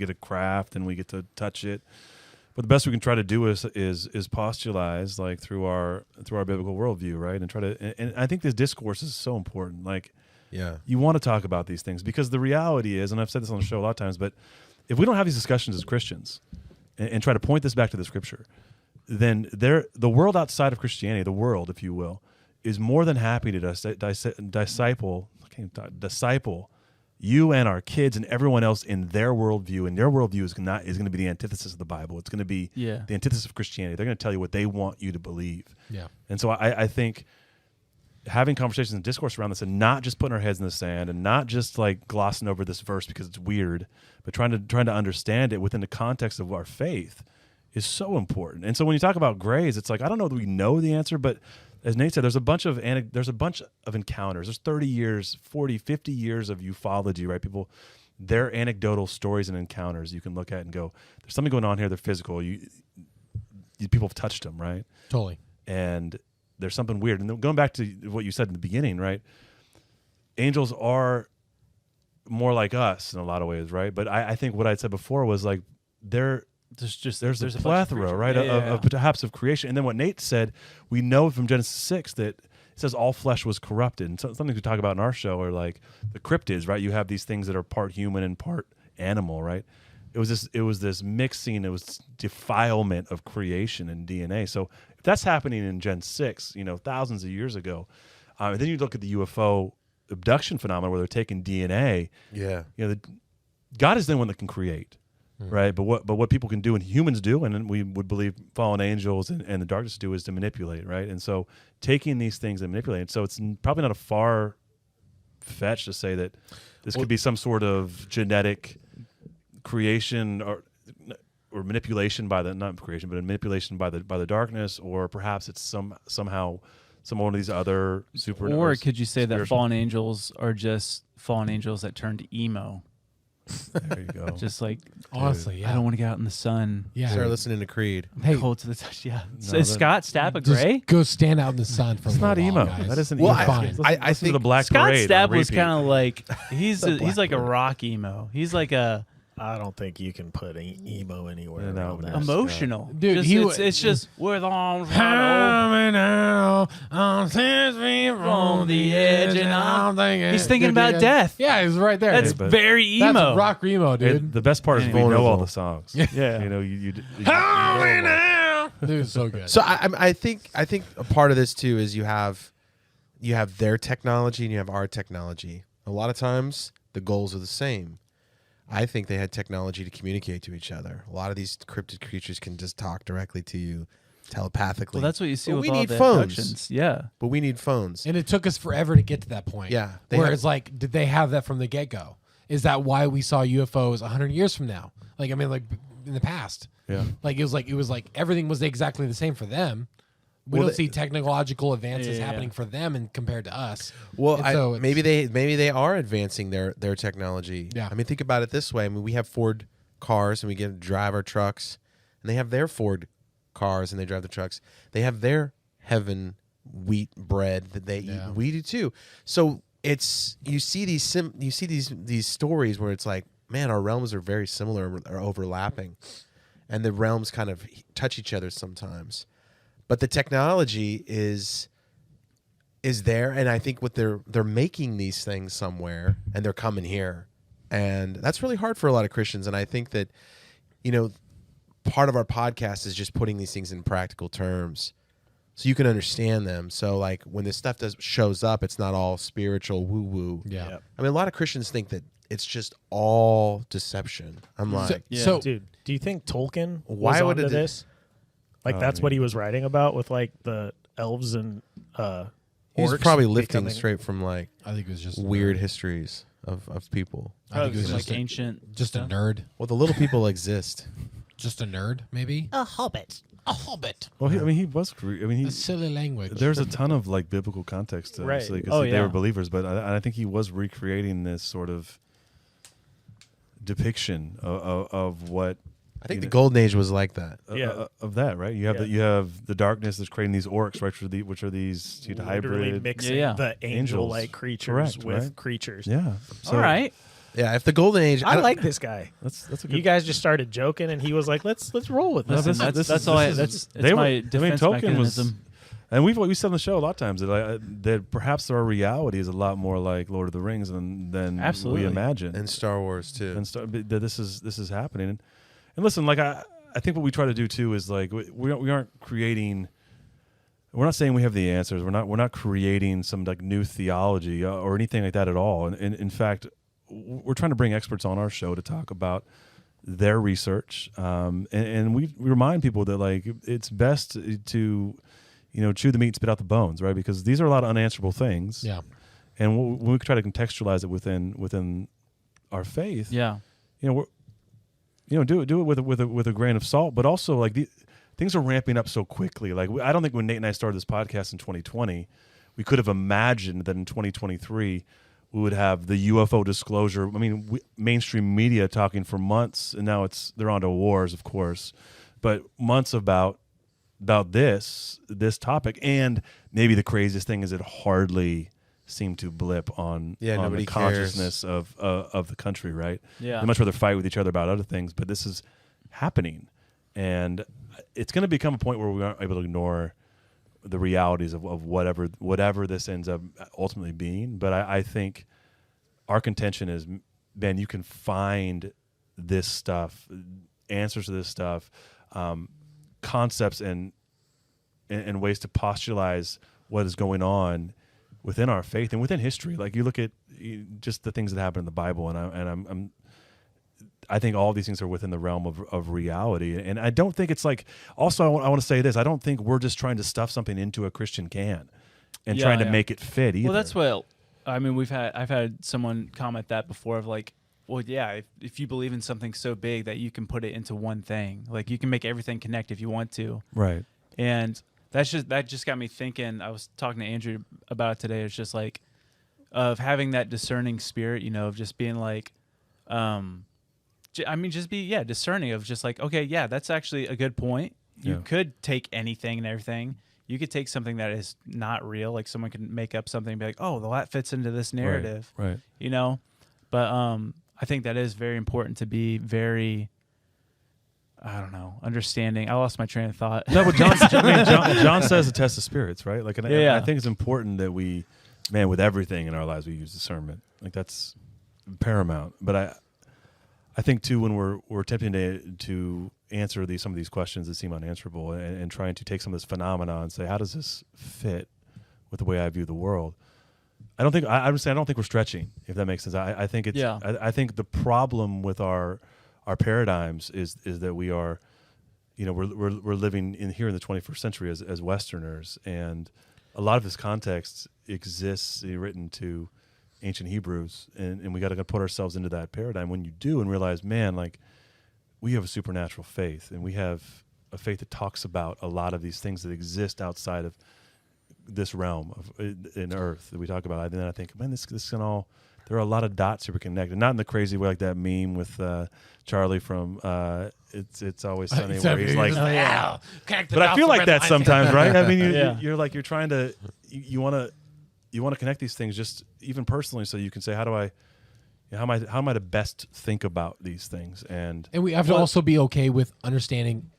a craft and we get to touch it. But the best we can try to do is postulate like through our biblical worldview, right? And try to and I think this discourse is so important. Like, you want to talk about these things because the reality is, and I've said this on the show a lot of times, but if we don't have these discussions as Christians and try to point this back to the Scripture, then the world outside of Christianity, the world, if you will, is more than happy to disciple you and our kids and everyone else in their worldview, and their worldview is going to be the antithesis of the Bible. It's going to be the antithesis of Christianity. They're going to tell you what they want you to believe. Yeah. And so I think having conversations and discourse around this, and not just putting our heads in the sand, and not just like glossing over this verse because it's weird, but trying to understand it within the context of our faith is so important. And so when you talk about grays, it's like, I don't know that we know the answer, but as Nate said, there's a bunch of encounters. There's 30 years, 40, 50 years of ufology, right? People, their anecdotal stories and encounters you can look at and go, there's something going on here. They're physical. People have touched them, right? Totally. And there's something weird. And then going back to what you said in the beginning, right? Angels are more like us in a lot of ways, right? But I think what I said before was like there's a plethora, right, of perhaps of creation. And then what Nate said, we know from Genesis 6 that it says all flesh was corrupted. And something we talk about in our show are like the cryptids, right? You have these things that are part human and part animal, right? It was this mixing, it was defilement of creation and DNA. So if that's happening in Gen 6, thousands of years ago, then you look at the UFO abduction phenomenon where they're taking DNA. Yeah. God is the one that can create. Right, but what people can do and humans do, and we would believe fallen angels and the darkness do, is to manipulate, right? And so taking these things and manipulating. So it's probably not a far fetch to say that this could be some sort of genetic creation or manipulation by the manipulation by the darkness, or perhaps it's somehow some one of these other super. Or could you say that fallen angels are just fallen angels that turned emo? There you go. Just like, honestly, I don't want to get out in the sun. Yeah. Start listening to Creed. Hey, cold to the touch. Yeah. Is Scott Stapp a gray? Just go stand out in the sun for a It's little not emo. while, guys. That isn't You're emo. fine. I think the Black Scott Parade Stapp on was repeat. kind of like he's like a rock emo. He's like a I don't think you can put emo anywhere. No, emotional. Dude, it's just with arms coming out on 6 feet from the edge, and I'm thinking he's thinking about death. Yeah, he's right there. That's dude. very emo. That's rock emo, dude. The best part is we know all the songs. Yeah. You Coming out. Dude, it's so good. So I think a part of this too is you have their technology and you have our technology. A lot of times the goals are the same. I think they had technology to communicate to each other. A lot of these cryptid creatures can just talk directly to you telepathically. Well, that's what you see with we all need the phones. abductions. Yeah. But we need phones. And it took us forever to get to that point. Yeah. Where it's like, did they have that from the get-go? Is that why we saw UFOs 100 years from now? Like, I mean, like in the past. Yeah. Like it was like everything was exactly the same for them. We don't see technological advances happening for them and compared to us. Well, so maybe they are advancing their technology. Yeah. I mean, think about it this way. I mean, we have Ford cars and we get to drive our trucks, and they have their Ford cars and they drive the trucks. They have their heaven wheat bread that they eat. We do too. So it's you see these stories where it's like, man, our realms are very similar or overlapping, and the realms kind of touch each other sometimes. But the technology is there, and I think what they're making these things somewhere, and they're coming here, and that's really hard for a lot of Christians. And I think that, part of our podcast is just putting these things in practical terms, so you can understand them. So like when this stuff shows up, it's not all spiritual woo woo. Yeah. I mean, a lot of Christians think that it's just all deception. I'm like, so dude, do you think Tolkien Why was would onto it- this? Like that's what he was writing about with like the elves and he's orcs probably lifting becoming- straight from like I think it was just weird histories of people. I think it was like just ancient, just a nerd. Well, the little people exist. Just a nerd, maybe. A hobbit. A hobbit. Well, he was. A silly language. There's a ton of like biblical context to Right. because they were believers, but I think he was recreating this sort of depiction of what. I think the Golden Age was like that. Of that, right? You have you have the darkness that's creating these orcs, right? Which are these Literally hybrid mixing the angel-like creatures Correct, with right? creatures. Yeah. So, All right. Yeah, if the Golden Age, I like this guy. That's a good. You guys just started joking, and he was like, "Let's roll with this." That's my defense mechanism. And we said on the show a lot of times that perhaps our reality is a lot more like Lord of the Rings than Absolutely. we imagine, and Star Wars too. And that this is happening. And listen, like I think what we try to do too is like we aren't creating. We're not saying we have the answers. We're not creating some like new theology or anything like that at all. And in fact, we're trying to bring experts on our show to talk about their research. And we remind people that like it's best to chew the meat and spit out the bones, right? Because these are a lot of unanswerable things. Yeah. And when we try to contextualize it within our faith, do it with a grain of salt, but also like things are ramping up so quickly. Like I don't think when Nate and I started this podcast in 2020, we could have imagined that in 2023 we would have the UFO disclosure. I mean, mainstream media talking for months, and now they're on to wars, of course, but months about this topic. And maybe the craziest thing is it hardly seemed to blip on the consciousness of the country, right? Yeah. They much rather fight with each other about other things, but this is happening. And it's going to become a point where we aren't able to ignore the realities of whatever this ends up ultimately being. But I think our contention is, Ben, you can find this stuff, answers to this stuff, concepts and ways to postulate what is going on within our faith and within history. Like you look at just the things that happen in the Bible, and I think all these things are within the realm of reality. And I don't think it's like, also I want to say this, I don't think we're just trying to stuff something into a Christian can and trying to make it fit either. Well, that's what, I mean, I've had someone comment that before of like, well, yeah, if you believe in something so big that you can put it into one thing, like you can make everything connect if you want to. Right. And that just got me thinking. I was talking to Andrew about it today. It's just like of having that discerning spirit, of just being like, just be discerning of just like, okay, yeah, that's actually a good point. You could take anything and everything. You could take something that is not real, like someone could make up something and be like, oh, well, that fits into this narrative, right? But I think that is very important to be very, I don't know, understanding. I lost my train of thought. No, but John says a test of spirits, right? Like, I think it's important that we, with everything in our lives, we use discernment. Like that's paramount. But I think too, when we're attempting to answer some of these questions that seem unanswerable, and trying to take some of this phenomena and say, how does this fit with the way I view the world? I would say I don't think we're stretching, if that makes sense. I think it's I think the problem with our paradigms is that we are, we're living here in the 21st century as Westerners, and a lot of this context exists written to ancient Hebrews, and we got to put ourselves into that paradigm. When you do and realize, man, like we have a supernatural faith, and we have a faith that talks about a lot of these things that exist outside of this realm in Earth that we talk about. And then I think, man, this can all. There are a lot of dots here connected, not in the crazy way like that meme with Charlie from It's Always Sunny, where he's like, but I feel like that sometimes, right? I mean, you're like you're trying to you want to connect these things just even personally, so you can say, how am I to best think about these things, and we have to also be okay with understanding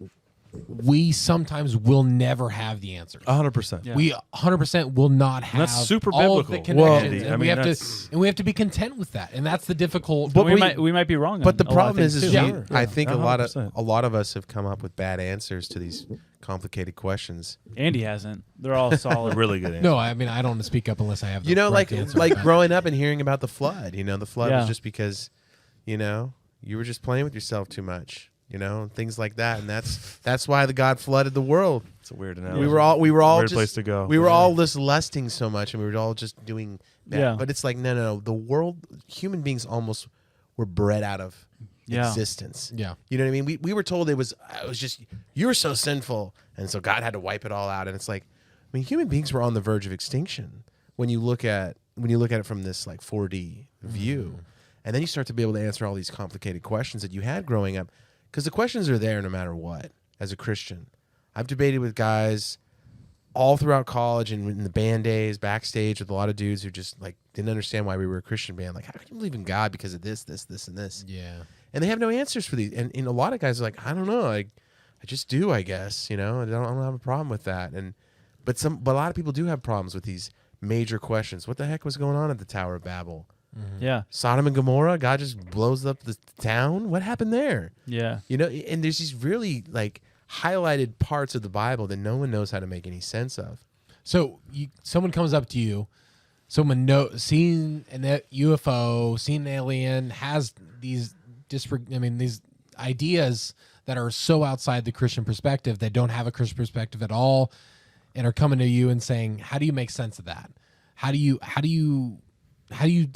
we sometimes will never have the answers. 100%. We 100% will not have. And that's super all biblical. Of the connections. And we have to be content with that, and that's the difficult. But we might be wrong. But the problem is I think 100%. a lot of us have come up with bad answers to these complicated questions. Andy hasn't. They're all solid. Really good answers. No, I mean I don't want to speak up unless I have. The right answer. like growing up and hearing about the flood. The flood was just because, you were just playing with yourself too much. Things like that, and that's why the God flooded the world. It's a weird analogy. We were all weird just, place to go. We were all just lusting so much, and we were all just doing that. Yeah. But it's like no. The world, human beings almost were bred out of existence. Yeah. You know what I mean? We were told it was just you were so sinful, and so God had to wipe it all out. And it's like, I mean, human beings were on the verge of extinction when you look at it from this like 4D view, and then you start to be able to answer all these complicated questions that you had growing up, because the questions are there no matter what. As a Christian, I've debated with guys all throughout college and in the band days, backstage with a lot of dudes who just like didn't understand why we were a Christian band. Like, how can you believe in God because of this, and this? Yeah. And they have no answers for these. And a lot of guys are like, I don't know, I just do, I guess. You know, I don't have a problem with that. But a lot of people do have problems with these major questions. What the heck was going on at the Tower of Babel? Yeah. Sodom and Gomorrah, God just blows up the town. What happened there? Yeah. You know, and there's these really like highlighted parts of the Bible that no one knows how to make any sense of. So someone comes up to you, someone seen an UFO, seen an alien, has these these ideas that are so outside the Christian perspective, that don't have a Christian perspective at all, and are coming to you and saying, how do you make sense of that? How do you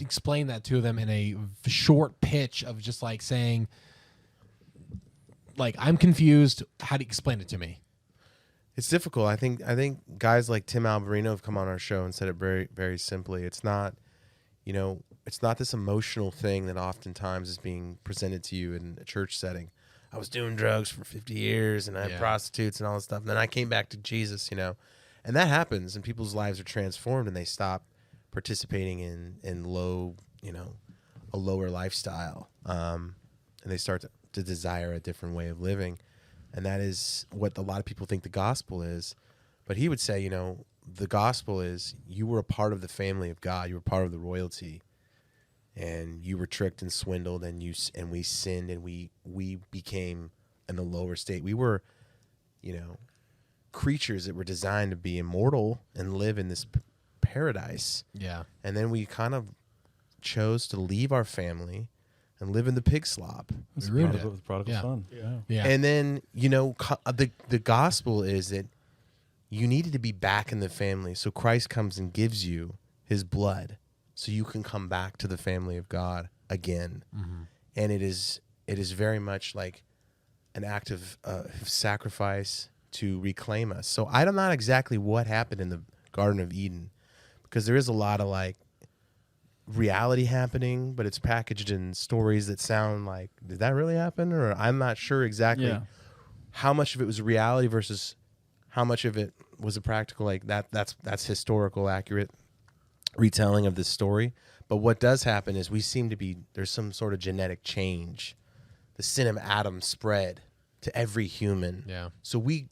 explain that to them in a short pitch of just like saying, like, I'm confused. How do you explain it to me? It's difficult. I think guys like Tim Alberino have come on our show and said it very, very simply. It's not, it's not this emotional thing that oftentimes is being presented to you in a church setting. I was doing drugs for 50 years and I had prostitutes and all this stuff. And then I came back to Jesus, and that happens and people's lives are transformed and they stop participating in low, a lower lifestyle. And they start to desire a different way of living. And that is what a lot of people think the gospel is. But he would say, the gospel is you were a part of the family of God. You were part of the royalty. And you were tricked and swindled and we sinned and we became in a lower state. We were, creatures that were designed to be immortal and live in this paradise. Yeah. And then we kind of chose to leave our family and live in the pig slop. It's prodigal son. Yeah. And then, the gospel is that you needed to be back in the family. So Christ comes and gives you his blood so you can come back to the family of God again. Mm-hmm. And it is very much like an act of sacrifice to reclaim us. So I don't know exactly what happened in the Garden of Eden, because there is a lot of like reality happening, but it's packaged in stories that sound like, did that really happen? Or I'm not sure exactly how much of it was reality versus how much of it was a practical, like that's historical accurate retelling of this story. But what does happen is there's some sort of genetic change. The sin of Adam spread to every human. Yeah. So we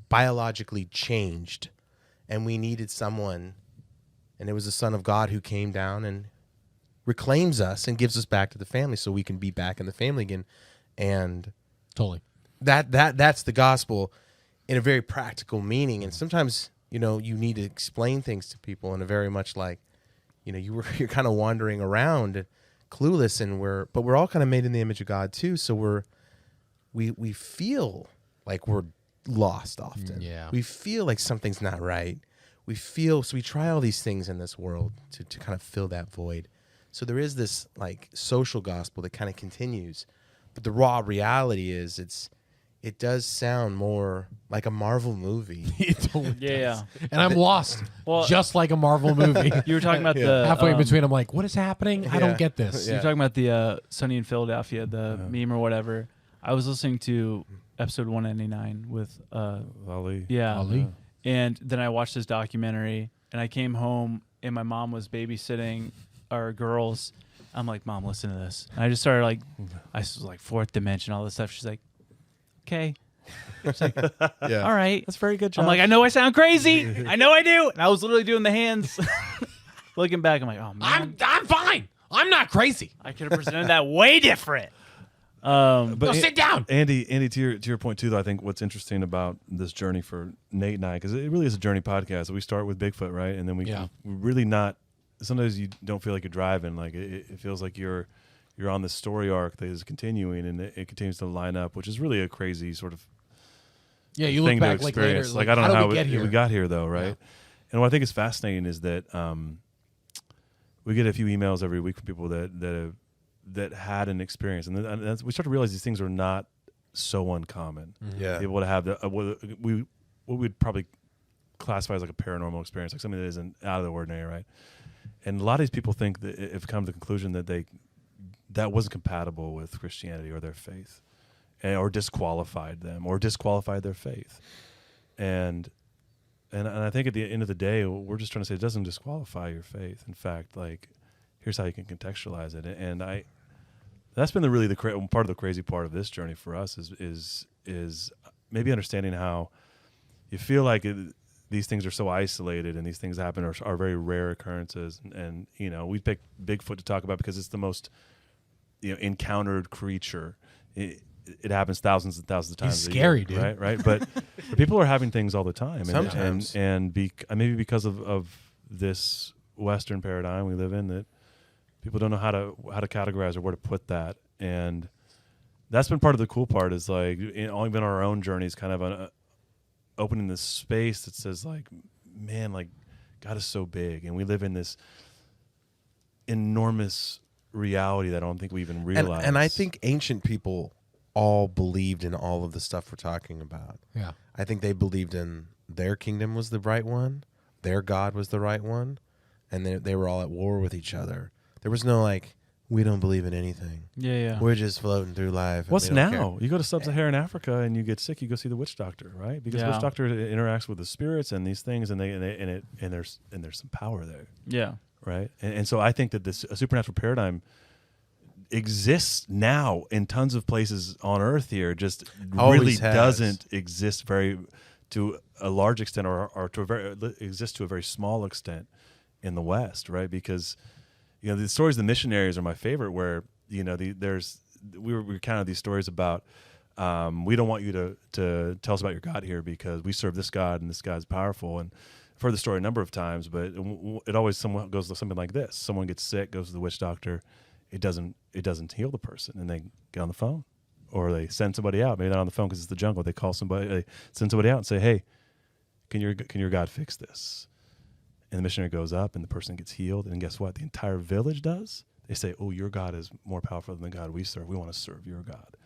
biologically changed, and we needed someone, and it was the Son of God who came down and reclaims us and gives us back to the family so we can be back in the family again. And totally. That's the gospel in a very practical meaning. And sometimes, you need to explain things to people in a very much like, you're kind of wandering around and clueless, and we're all kind of made in the image of God too. So we feel like we're lost often. Yeah. We feel like something's not right. So we try all these things in this world to kind of fill that void. So there is this like social gospel that kind of continues, but the raw reality is it does sound more like a Marvel movie. It totally Yeah. And I'm lost, just like a Marvel movie. You were talking about the halfway in between. I'm like, what is happening? I don't get this. You're talking about the Sunny in Philadelphia, the meme or whatever. I was listening to episode 199 with Ali. Yeah. Ali. And then I watched this documentary, and I came home, and my mom was babysitting our girls. I'm like, Mom, listen to this. And I just started like, I was like fourth dimension, all this stuff. She's like, okay. She's like, all right. That's very good, Josh. I'm like, I know I sound crazy. I know I do. And I was literally doing the hands. Looking back, I'm like, oh, man. I'm fine. I'm not crazy. I could have presented that way different. But sit down, Andy. To your point too, though, I think what's interesting about this journey for Nate and I, because it really is a journey podcast. We start with Bigfoot, right, and then we really not. Sometimes you don't feel like you're driving. Like it feels like you're on this story arc that is continuing, and it continues to line up, which is really a crazy sort of Yeah, you look thing back to like later, experience. like, I don't how know did how we get here? we got here though, right? Yeah. And what I think is fascinating is that we get a few emails every week from people that had an experience, and we start to realize these things are not so uncommon. Mm-hmm. Yeah, able to have what we'd probably classify as like a paranormal experience, like something that isn't out of the ordinary, right? And a lot of these people think that have come to the conclusion that that wasn't compatible with Christianity or their faith, or disqualified them or disqualified their faith, and I think at the end of the day, we're just trying to say it doesn't disqualify your faith. In fact, like, here's how you can contextualize it. And that's been the part of the crazy part of this journey for us is maybe understanding how you feel like these things are so isolated and these things happen are very rare occurrences. And we picked Bigfoot to talk about because it's the most encountered creature. It happens thousands and thousands of times. He's scary, year, dude. Right. But people are having things all the time. Sometimes. Maybe because of this Western paradigm we live in, that people don't know how to categorize or where to put that. And that's been part of the cool part is like, only been our own journeys kind of opening this space that says like, man, like God is so big and we live in this enormous reality that I don't think we even realize. And I think ancient people all believed in all of the stuff we're talking about. Yeah. I think they believed in their kingdom was the right one, their God was the right one, and they were all at war with each other. There was no like, we don't believe in anything. Yeah. We're just floating through life. What's and we don't now? care. You go to sub-Saharan Africa and you get sick, you go see the witch doctor, right? Because the witch doctor interacts with the spirits and these things, and there's some power there. Yeah. Right. And so I think that this supernatural paradigm exists now in tons of places on Earth here, just really doesn't exist to a large extent or exist to a very small extent in the West, right? Because the stories of the missionaries are my favorite, where we recounted these stories about we don't want you to tell us about your God here because we serve this God and this God's powerful. And I've heard the story a number of times, but it always goes to something like this: someone gets sick, goes to the witch doctor. It doesn't heal the person, and they get on the phone, or they send somebody out. Maybe not on the phone because it's the jungle. They call somebody, they send somebody out and say, "Hey, can your God fix this?" And the missionary goes up, and the person gets healed. And guess what? The entire village does. They say, "Oh, your God is more powerful than the God we serve. We want to serve your God."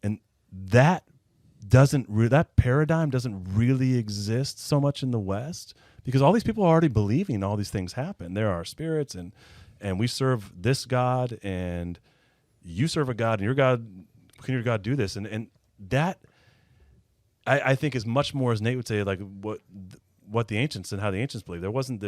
And that paradigm doesn't really exist so much in the West because all these people are already believing all these things happen. There are spirits and we serve this God, and you serve a God, and can your God do this? And that, I think, is much more, as Nate would say, like what the ancients and how the ancients believe. There wasn't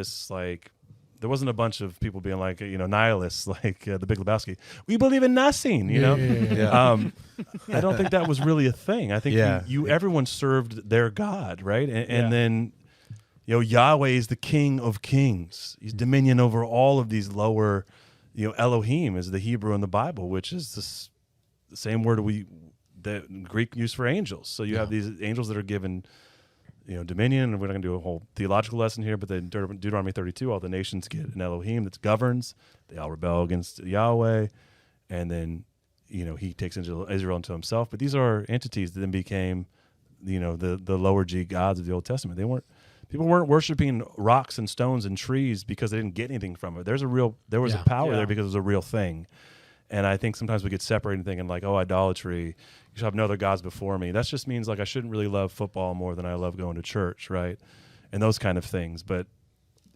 a bunch of people being like, nihilists, like the Big Lebowski. We believe in nothing, Yeah. I don't think that was really a thing. I think everyone served their God, right? And then, Yahweh is the King of Kings. He's dominion over all of these lower, Elohim is the Hebrew in the Bible, which is the same word that Greek used for angels. So you have these angels that are given, dominion, and we're not going to do a whole theological lesson here, but then Deuteronomy 32, all the nations get an Elohim that governs. They all rebel against Yahweh, and then, he takes Israel into himself. But these are entities that then became, the lower G gods of the Old Testament. People weren't worshiping rocks and stones and trees because they didn't get anything from it. There was a power there because it was a real thing. And I think sometimes we get separated and thinking like, oh, idolatry, you should have no other gods before me. That just means like I shouldn't really love football more than I love going to church, right? And those kind of things. But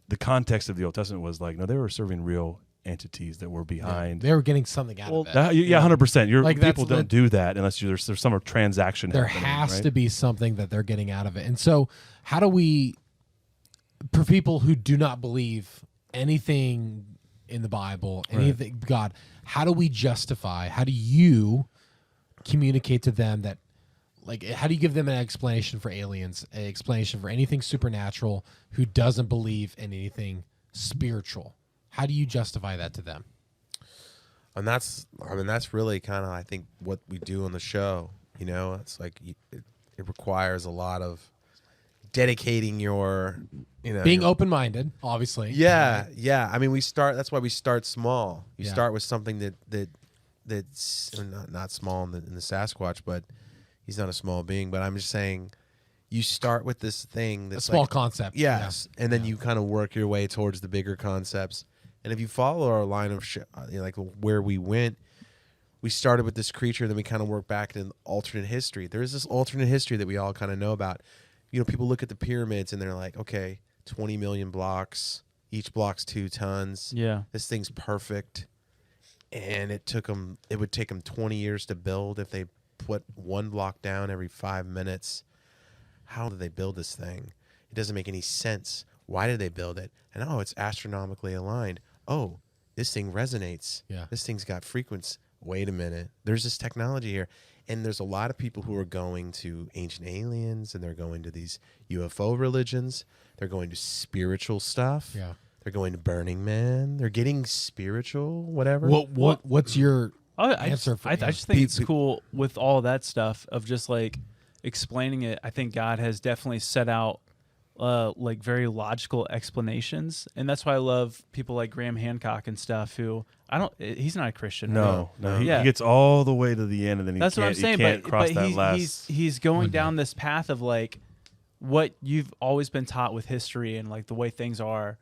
the context of the Old Testament was like, no, they were serving real entities that were behind. They were getting something out of it. 100%. People don't do that unless there's some transaction There happening, has right? to be something that they're getting out of it. And so how do we, for people who do not believe anything in the Bible, anything God, how do we justify, how do you communicate to them that, like, how do you give them an explanation for aliens, an explanation for anything supernatural who doesn't believe in anything spiritual? How do you justify that to them? And that's really kind of, I think, what we do on the show. It's like it requires a lot of dedicating your, being open-minded, obviously. Yeah. I mean, that's why we start small. You start with something that's not small in the Sasquatch, but He's not a small being, but I'm just saying, you start with this thing that's a small like, concept. yes, and then you kind of work your way towards the bigger concepts. And if you follow our line of like where we went, we started with this creature, then we kind of work back in alternate history. There is this alternate history that we all kind of know about. You know, people look at the pyramids and they're like, okay, 20 million blocks, each block's 2 tons. Yeah, this thing's perfect, and it would take them 20 years to build if they put 1 block down every 5 minutes. How did they build this thing? It doesn't make any sense. Why did they build it? And it's astronomically aligned. Oh, this thing resonates. Yeah. This thing's got frequency. Wait a minute. There's this technology here. And there's a lot of people who are going to ancient aliens, and they're going to these UFO religions. They're going to spiritual stuff. Yeah. They're going to Burning Man. They're getting spiritual, whatever. What's your answer? I just think it's cool with all that stuff of just like explaining it. I think God has definitely set out like very logical explanations, and that's why I love people like Graham Hancock and stuff. Who he's not a Christian. No. He gets all the way to the end, and then that's what I'm saying. He can't cross that last. He's going down this path of like what you've always been taught with history and like the way things are.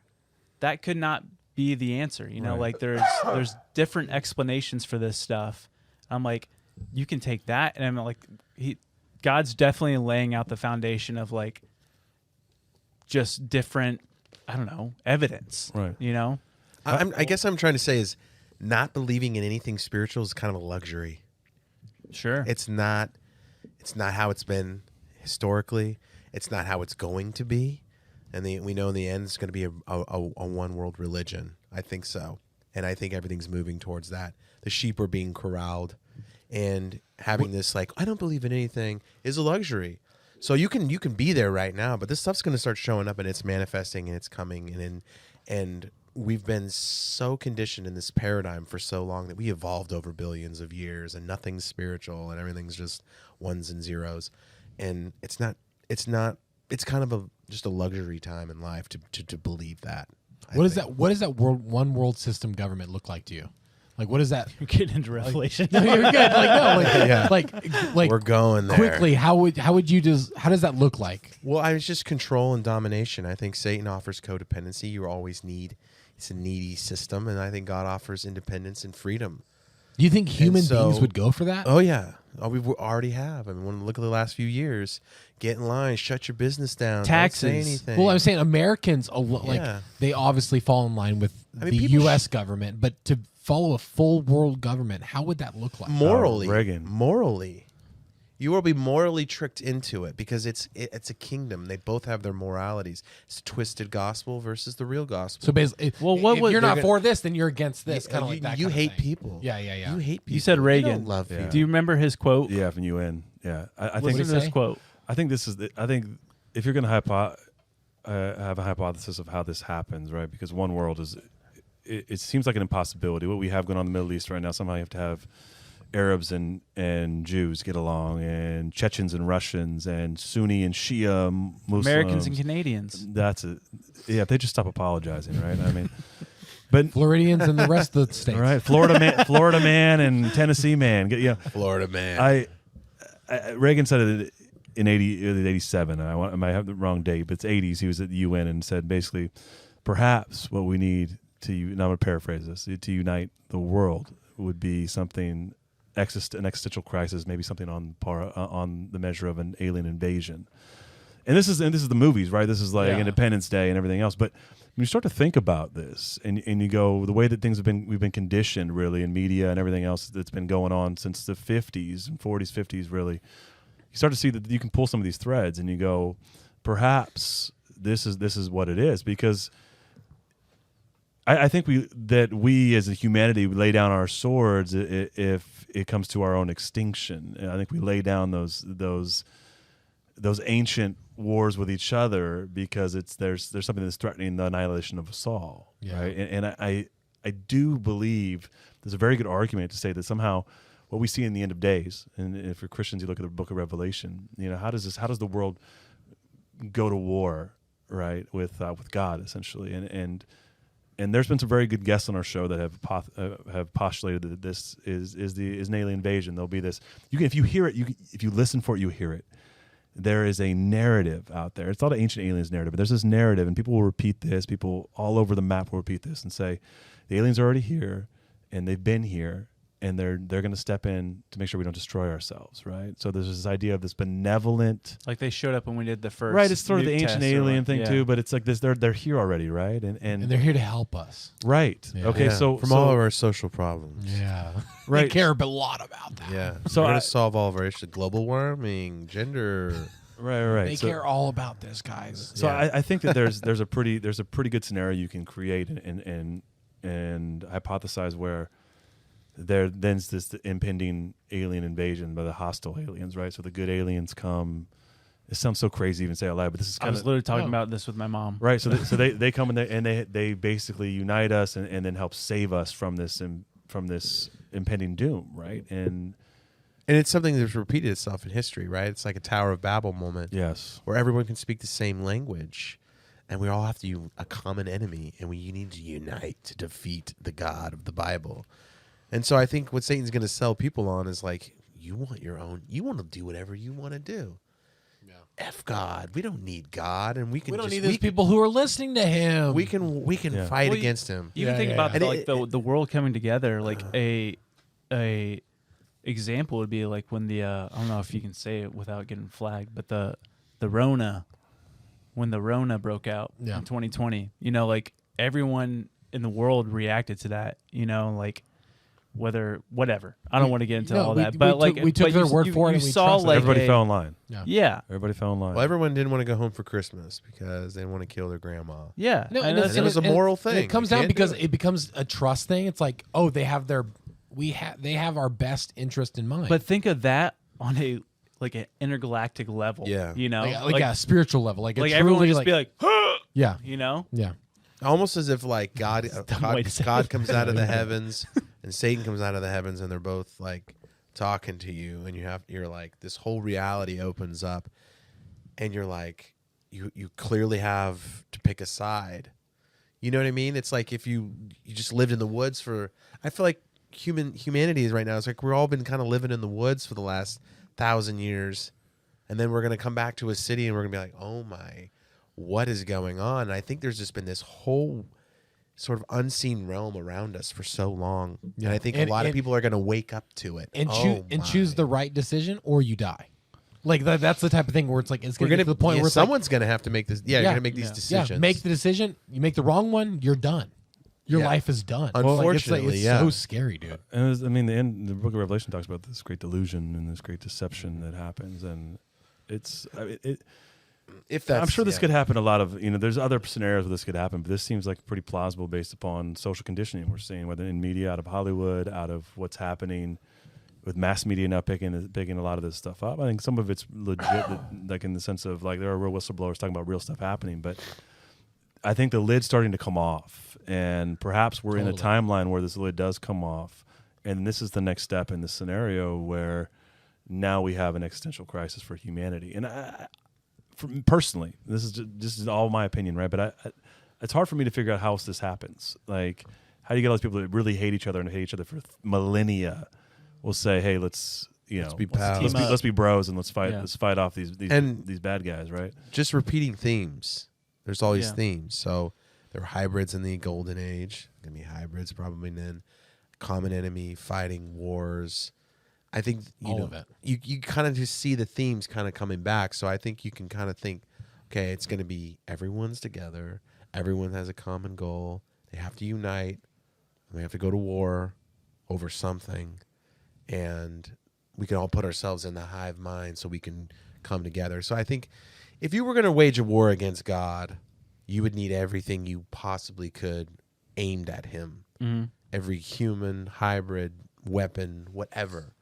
That could not be the answer. You know, Right. like there's different explanations for this stuff. I'm like, you can take that, and I'm like, God's definitely laying out the foundation of like just different, I don't know, evidence. Right. You know? I guess I'm trying to say is not believing in anything spiritual is kind of a luxury. Sure. It's not how it's been historically. It's not how it's going to be. And we know in the end it's going to be a one world religion. I think so. And I think everything's moving towards that. The sheep are being corralled, and having this like, I don't believe in anything is a luxury. So you can be there right now, but this stuff's going to start showing up, and it's manifesting, and it's coming, and we've been so conditioned in this paradigm for so long that we evolved over billions of years, and nothing's spiritual, and everything's just ones and zeros, and it's kind of just a luxury time in life to believe that. What does that one world system government look like to you? Like, what is that? You're getting into Revelation. No, you're good. Yeah. like We're going there. quickly. How does that look like? Well, it's just control and domination. I think Satan offers codependency. You always it's a needy system, and I think God offers independence and freedom. Do you think human beings would go for that? Oh yeah, we already have. I mean, when look at the last few years, get in line, shut your business down, Taxes. don't say anything. Well, I'm saying Americans, they obviously fall in line with the U.S. government, but to follow a full world government, how would that look like? Morally, you will be morally tricked into it because it's a kingdom. They both have their moralities. It's a twisted gospel versus the real gospel. So basically, if you're not for this, then you're against this. Kind of like that. You hate kind of thing. people. Yeah. You hate people. You said Reagan. You don't love people. Do you remember his quote? Yeah, from UN. Yeah, I Listen think to this quote. I think this is. I think if you're going to have a hypothesis of how this happens, right? Because one world is. It seems like an impossibility. What we have going on in the Middle East right now, somehow you have to have Arabs and Jews get along, and Chechens and Russians, and Sunni and Shia Muslims. Americans and Canadians. That's it. Yeah, if they just stop apologizing, right? I mean, but Floridians and the rest of the states, right? Florida man and Tennessee man. Yeah, Florida man. Reagan said it in 87. I might have the wrong date, but it's 80s. He was at the UN and said basically, perhaps what we need and I'm going to paraphrase this, to unite the world would be something, an existential crisis, maybe something on the measure of an alien invasion. And this is the movies, right? This is like Independence Day and everything else. But when you start to think about this, and you go the way that we've been conditioned really in media and everything else that's been going on since the 50s and 40s, 50s, really, you start to see that you can pull some of these threads, and you go, perhaps this is what it is, because I think we as a humanity lay down our swords if it comes to our own extinction. And I think we lay down those ancient wars with each other because there's something that's threatening the annihilation of us all. Yeah. Right? And I do believe there's a very good argument to say that somehow what we see in the end of days, and for Christians you look at the Book of Revelation, how does the world go to war, right, with God essentially, and there's been some very good guests on our show that have postulated that this is an alien invasion. There'll be this. If you hear it, if you listen for it, you hear it. There is a narrative out there. It's not an ancient aliens narrative, but there's this narrative, and people will repeat this. People all over the map will repeat this and say, the aliens are already here, and they've been here, and they're going to step in to make sure we don't destroy ourselves, right? So there's this idea of this benevolent, like they showed up when we did the first, right? It's sort of the ancient alien thing yeah. too, but it's like this: they're here already, right? And they're here to help us, right? Yeah. Okay, Yeah, so from all of our social problems, yeah, right. They care a lot about that. Yeah, so we're gonna solve all of our issues: global warming, gender. Right. They care all about this, guys. So I think that there's a pretty good scenario you can create and hypothesize where then's this impending alien invasion by the hostile aliens, right? So the good aliens come. It sounds so crazy to even say out loud, but this is kind of. I was literally talking about this with my mom. Right. So they come and they basically unite us and then help save us from this impending doom, right? And it's something that's repeated itself in history, right? It's like a Tower of Babel moment. Yes. Where everyone can speak the same language, and we all have to a common enemy, and we need to unite to defeat the God of the Bible. And so I think what Satan's going to sell people on is like, you want your own, you want to do whatever you want to do. Yeah. F God. We don't need God, and we don't need those people who are listening to him. We can fight against him. You can think about the world coming together, like a example would be like when the I don't know if you can say it without getting flagged, but the Rona, when the Rona broke out in 2020, like everyone in the world reacted to that, like whatever. I don't want to get into all that, but we took their word for it. You saw like everybody fell in line. Yeah, everybody fell in line. Well, everyone didn't want to go home for Christmas because they didn't want to kill their grandma. Yeah, and it was a moral thing. It comes down because it becomes a trust thing. It's like, oh, they have they have our best interest in mind. But think of that on an intergalactic level. Yeah, like a spiritual level. Like everyone would just be like, yeah, yeah. Almost as if like God comes out of the heavens and Satan comes out of the heavens, and they're both like talking to you, and you're like, this whole reality opens up, and you're like, you clearly have to pick a side. You know what I mean? It's like if you just lived in the woods for. I feel like humanity is right now. It's like we're all been kind of living in the woods for the last 1,000 years, and then we're gonna come back to a city, and we're gonna be like, oh my. What is going on? And I think there's just been this whole sort of unseen realm around us for so long. Yeah. And I think a lot of people are going to wake up to it and choose the right decision, or you die. Like that's the type of thing where it's like it's going to get to the point where someone's going to have to make this. Yeah, you're going to make these decisions. Yeah, make the decision. You make the wrong one, you're done. Your life is done. Unfortunately, it's so scary, dude. And the Book of Revelation talks about this great delusion and this great deception that happens, and I'm sure this could happen a lot of, there's other scenarios where this could happen, but this seems like pretty plausible based upon social conditioning we're seeing, whether in media, out of Hollywood, out of what's happening with mass media now picking a lot of this stuff up. I think some of it's legit, like in the sense of like there are real whistleblowers talking about real stuff happening, but I think the lid's starting to come off, and perhaps we're in a timeline where this lid does come off, and this is the next step in this scenario where now we have an existential crisis for humanity. And personally, this is all my opinion, right? But it's hard for me to figure out how else this happens. Like, how do you get all these people that really hate each other and hate each other for millennia? Will say, hey, let's be pals, let's be bros, and let's fight off these bad guys, right? Just repeating themes. There's all these themes. So there were hybrids in the golden age. Gonna be hybrids probably then. Common enemy, fighting, wars. I think you kind of just see the themes kind of coming back. So I think you can kind of think, okay, it's going to be everyone's together. Everyone has a common goal. They have to unite. They have to go to war over something. And we can all put ourselves in the hive mind so we can come together. So I think if you were going to wage a war against God, you would need everything you possibly could aimed at him. Mm-hmm. Every human, hybrid, weapon, whatever.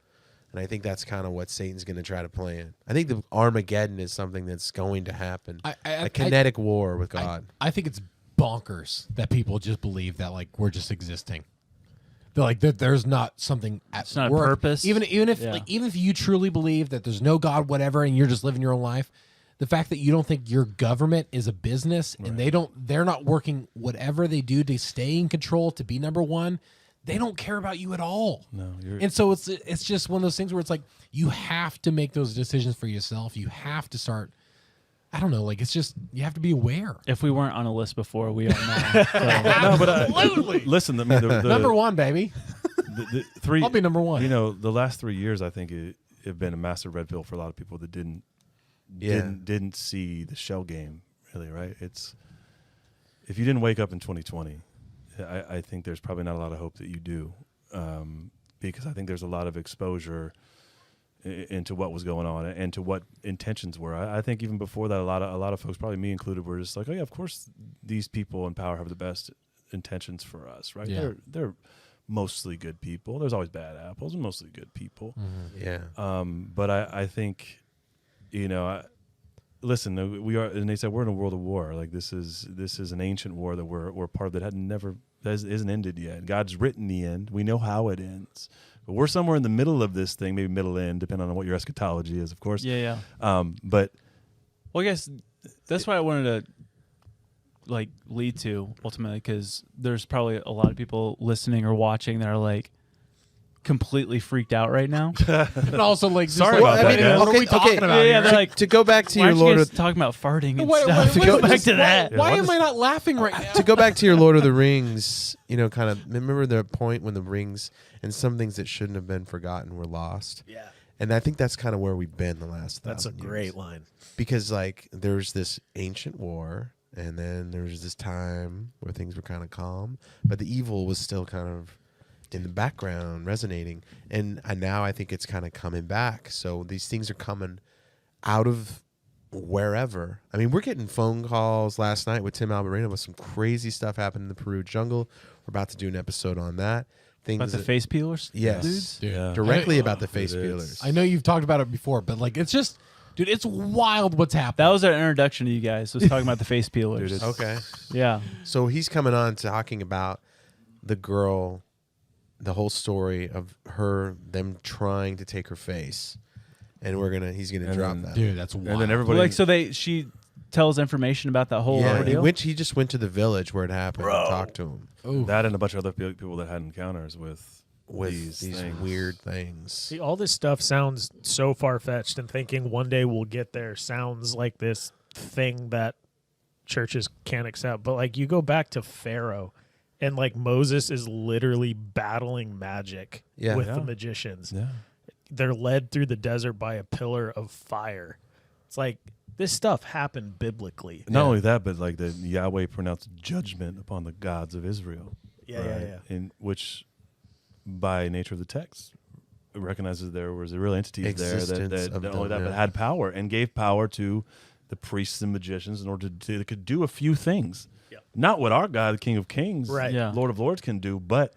And I think that's kind of what Satan's going to try to plan. I think the Armageddon is something that's going to happen. A kinetic war with God. I think it's bonkers that people just believe that like we're just existing. They're like that there's not something at not work. A purpose. Even if you truly believe that there's no God, whatever, and you're just living your own life, the fact that you don't think your government is a business and they're not working whatever they do to stay in control, to be number one. They don't care about you at all. No, and so it's just one of those things where it's like you have to make those decisions for yourself. You have to start. I don't know. Like it's just you have to be aware. If we weren't on a list before, we are now. So. No, but Absolutely. Listen, I mean, the number one, baby. The three. I'll be number one. You know, the last 3 years, I think it have been a massive red pill for a lot of people that didn't see the shell game. Really, right? It's if you didn't wake up in 2020. I think there's probably not a lot of hope that you do, because I think there's a lot of exposure into what was going on and to what intentions were. I think even before that, a lot of folks, probably me included, were just like, oh yeah, of course these people in power have the best intentions for us, right? Yeah. They're mostly good people. There's always bad apples and mostly good people. Mm-hmm. Yeah. But I think, you know. Listen, we are, and they said we're in a world of war. Like this is an ancient war that we're part of that isn't ended yet. God's written the end. We know how it ends, but we're somewhere in the middle of this thing, maybe middle end, depending on what your eschatology is, of course. Yeah. But well, I guess that's what I wanted to like lead to ultimately, because there's probably a lot of people listening or watching that are like completely freaked out right now. And also like sorry about that, guys. What are we talking about? Yeah, they're like, to go back to why your aren't you Lord guys of talking about farting and Wait, stuff. wait, To go wait, back to that. Why am I not laughing right now? to go back to your Lord of the Rings, you know, kind of remember the point when the rings and some things that shouldn't have been forgotten were lost. Yeah. And I think that's kind of where we've been the last 1,000 That's a years. great line. Because like there's this ancient war, and then there's this time where things were kind of calm, but the evil was still kind of in the background resonating, and now I think it's kind of coming back. So these things are coming out of wherever. I mean, we're getting phone calls last night with Tim Alberino with some crazy stuff happening in the Peru jungle. We're about to do an episode on that. Things About the face peelers? Yes. Dudes? Yeah. Directly about the face peelers. I know you've talked about it before, but like it's just, dude, it's wild what's happening. That was our introduction to you guys. Was talking about the face peelers. Dude, Okay. Yeah. So he's coming on talking about the girl, the whole story of them trying to take her face, and he's gonna drop that. Dude, that's wild. And then everybody, Like, so she tells information about that whole ordeal? He just went to the village where it happened and talked to him. that and a bunch of other people that had encounters with These things. weird things. See, all this stuff sounds so far-fetched, and thinking one day we'll get there sounds like this thing that churches can't accept. But like you go back to Pharaoh, and like Moses is literally battling magic with the magicians. Yeah. They're led through the desert by a pillar of fire. It's like this stuff happened biblically. Not only that, but like the Yahweh pronounced judgment upon the gods of Israel. Yeah. In which, by nature of the text, recognizes there was a real entity there that not only that, but had power and gave power to the priests and magicians in order to they could do a few things. Not what our God, the King of Kings, Lord of Lords, can do, but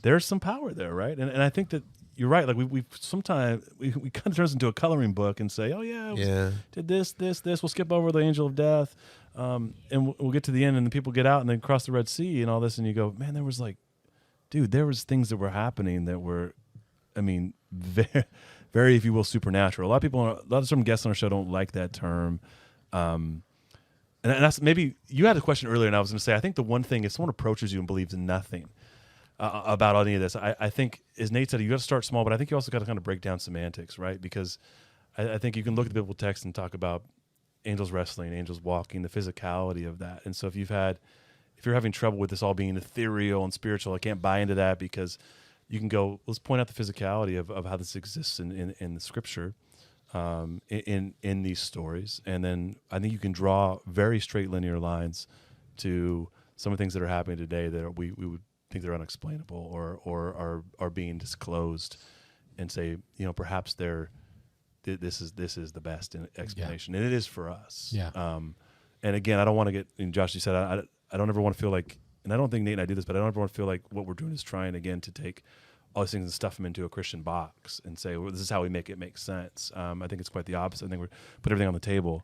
there's some power there, right? And I think that you're right. Like we sometimes we kind of turn this into a coloring book and say, oh yeah, did this. We'll skip over the angel of death, and we'll get to the end, and the people get out and then cross the Red Sea and all this, and you go, man, there was things that were happening that were, I mean, very, very, if you will, supernatural. A lot of some guests on our show don't like that term. And that's maybe you had a question earlier, and I was going to say, I think the one thing, if someone approaches you and believes nothing about any of this, I think, as Nate said, you got to start small, but I think you also got to kind of break down semantics, right? Because I think you can look at the biblical text and talk about angels wrestling, angels walking, the physicality of that. And so if you're having trouble with this all being ethereal and spiritual, I can't buy into that, because you can go, let's point out the physicality of how this exists in the scripture. In these stories, and then I think you can draw very straight linear lines to some of the things that are happening today that we would think they're unexplainable or are being disclosed, and say, perhaps this is the best explanation, and it is for us. And again, I don't want to get, and Josh, you said I don't ever want to feel like, and I don't think Nate and I do this, but I don't ever want to feel like what we're doing is trying again to take all these things and stuff them into a Christian box and say, well, this is how we make it make sense. I think it's quite the opposite. I think we put everything on the table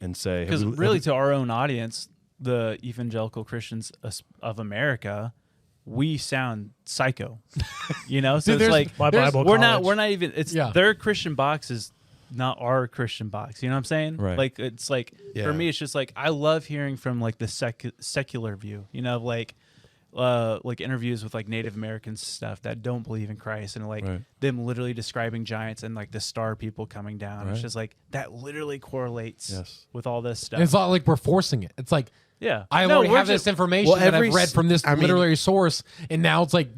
and say, because really, to our own audience, the evangelical Christians of America, we sound psycho, so Dude, it's like my Bible we're not even. It's their Christian box is not our Christian box. You know what I'm saying? Right. Like it's like Yeah. for me, it's just like I love hearing from like the secular view. You know, like interviews with like Native Americans stuff that don't believe in Christ, and like them literally describing giants and like the star people coming down. It's just like that literally correlates with all this stuff. And it's not like we're forcing it. It's like, I already have this information that I've read from this literary source, and now it's like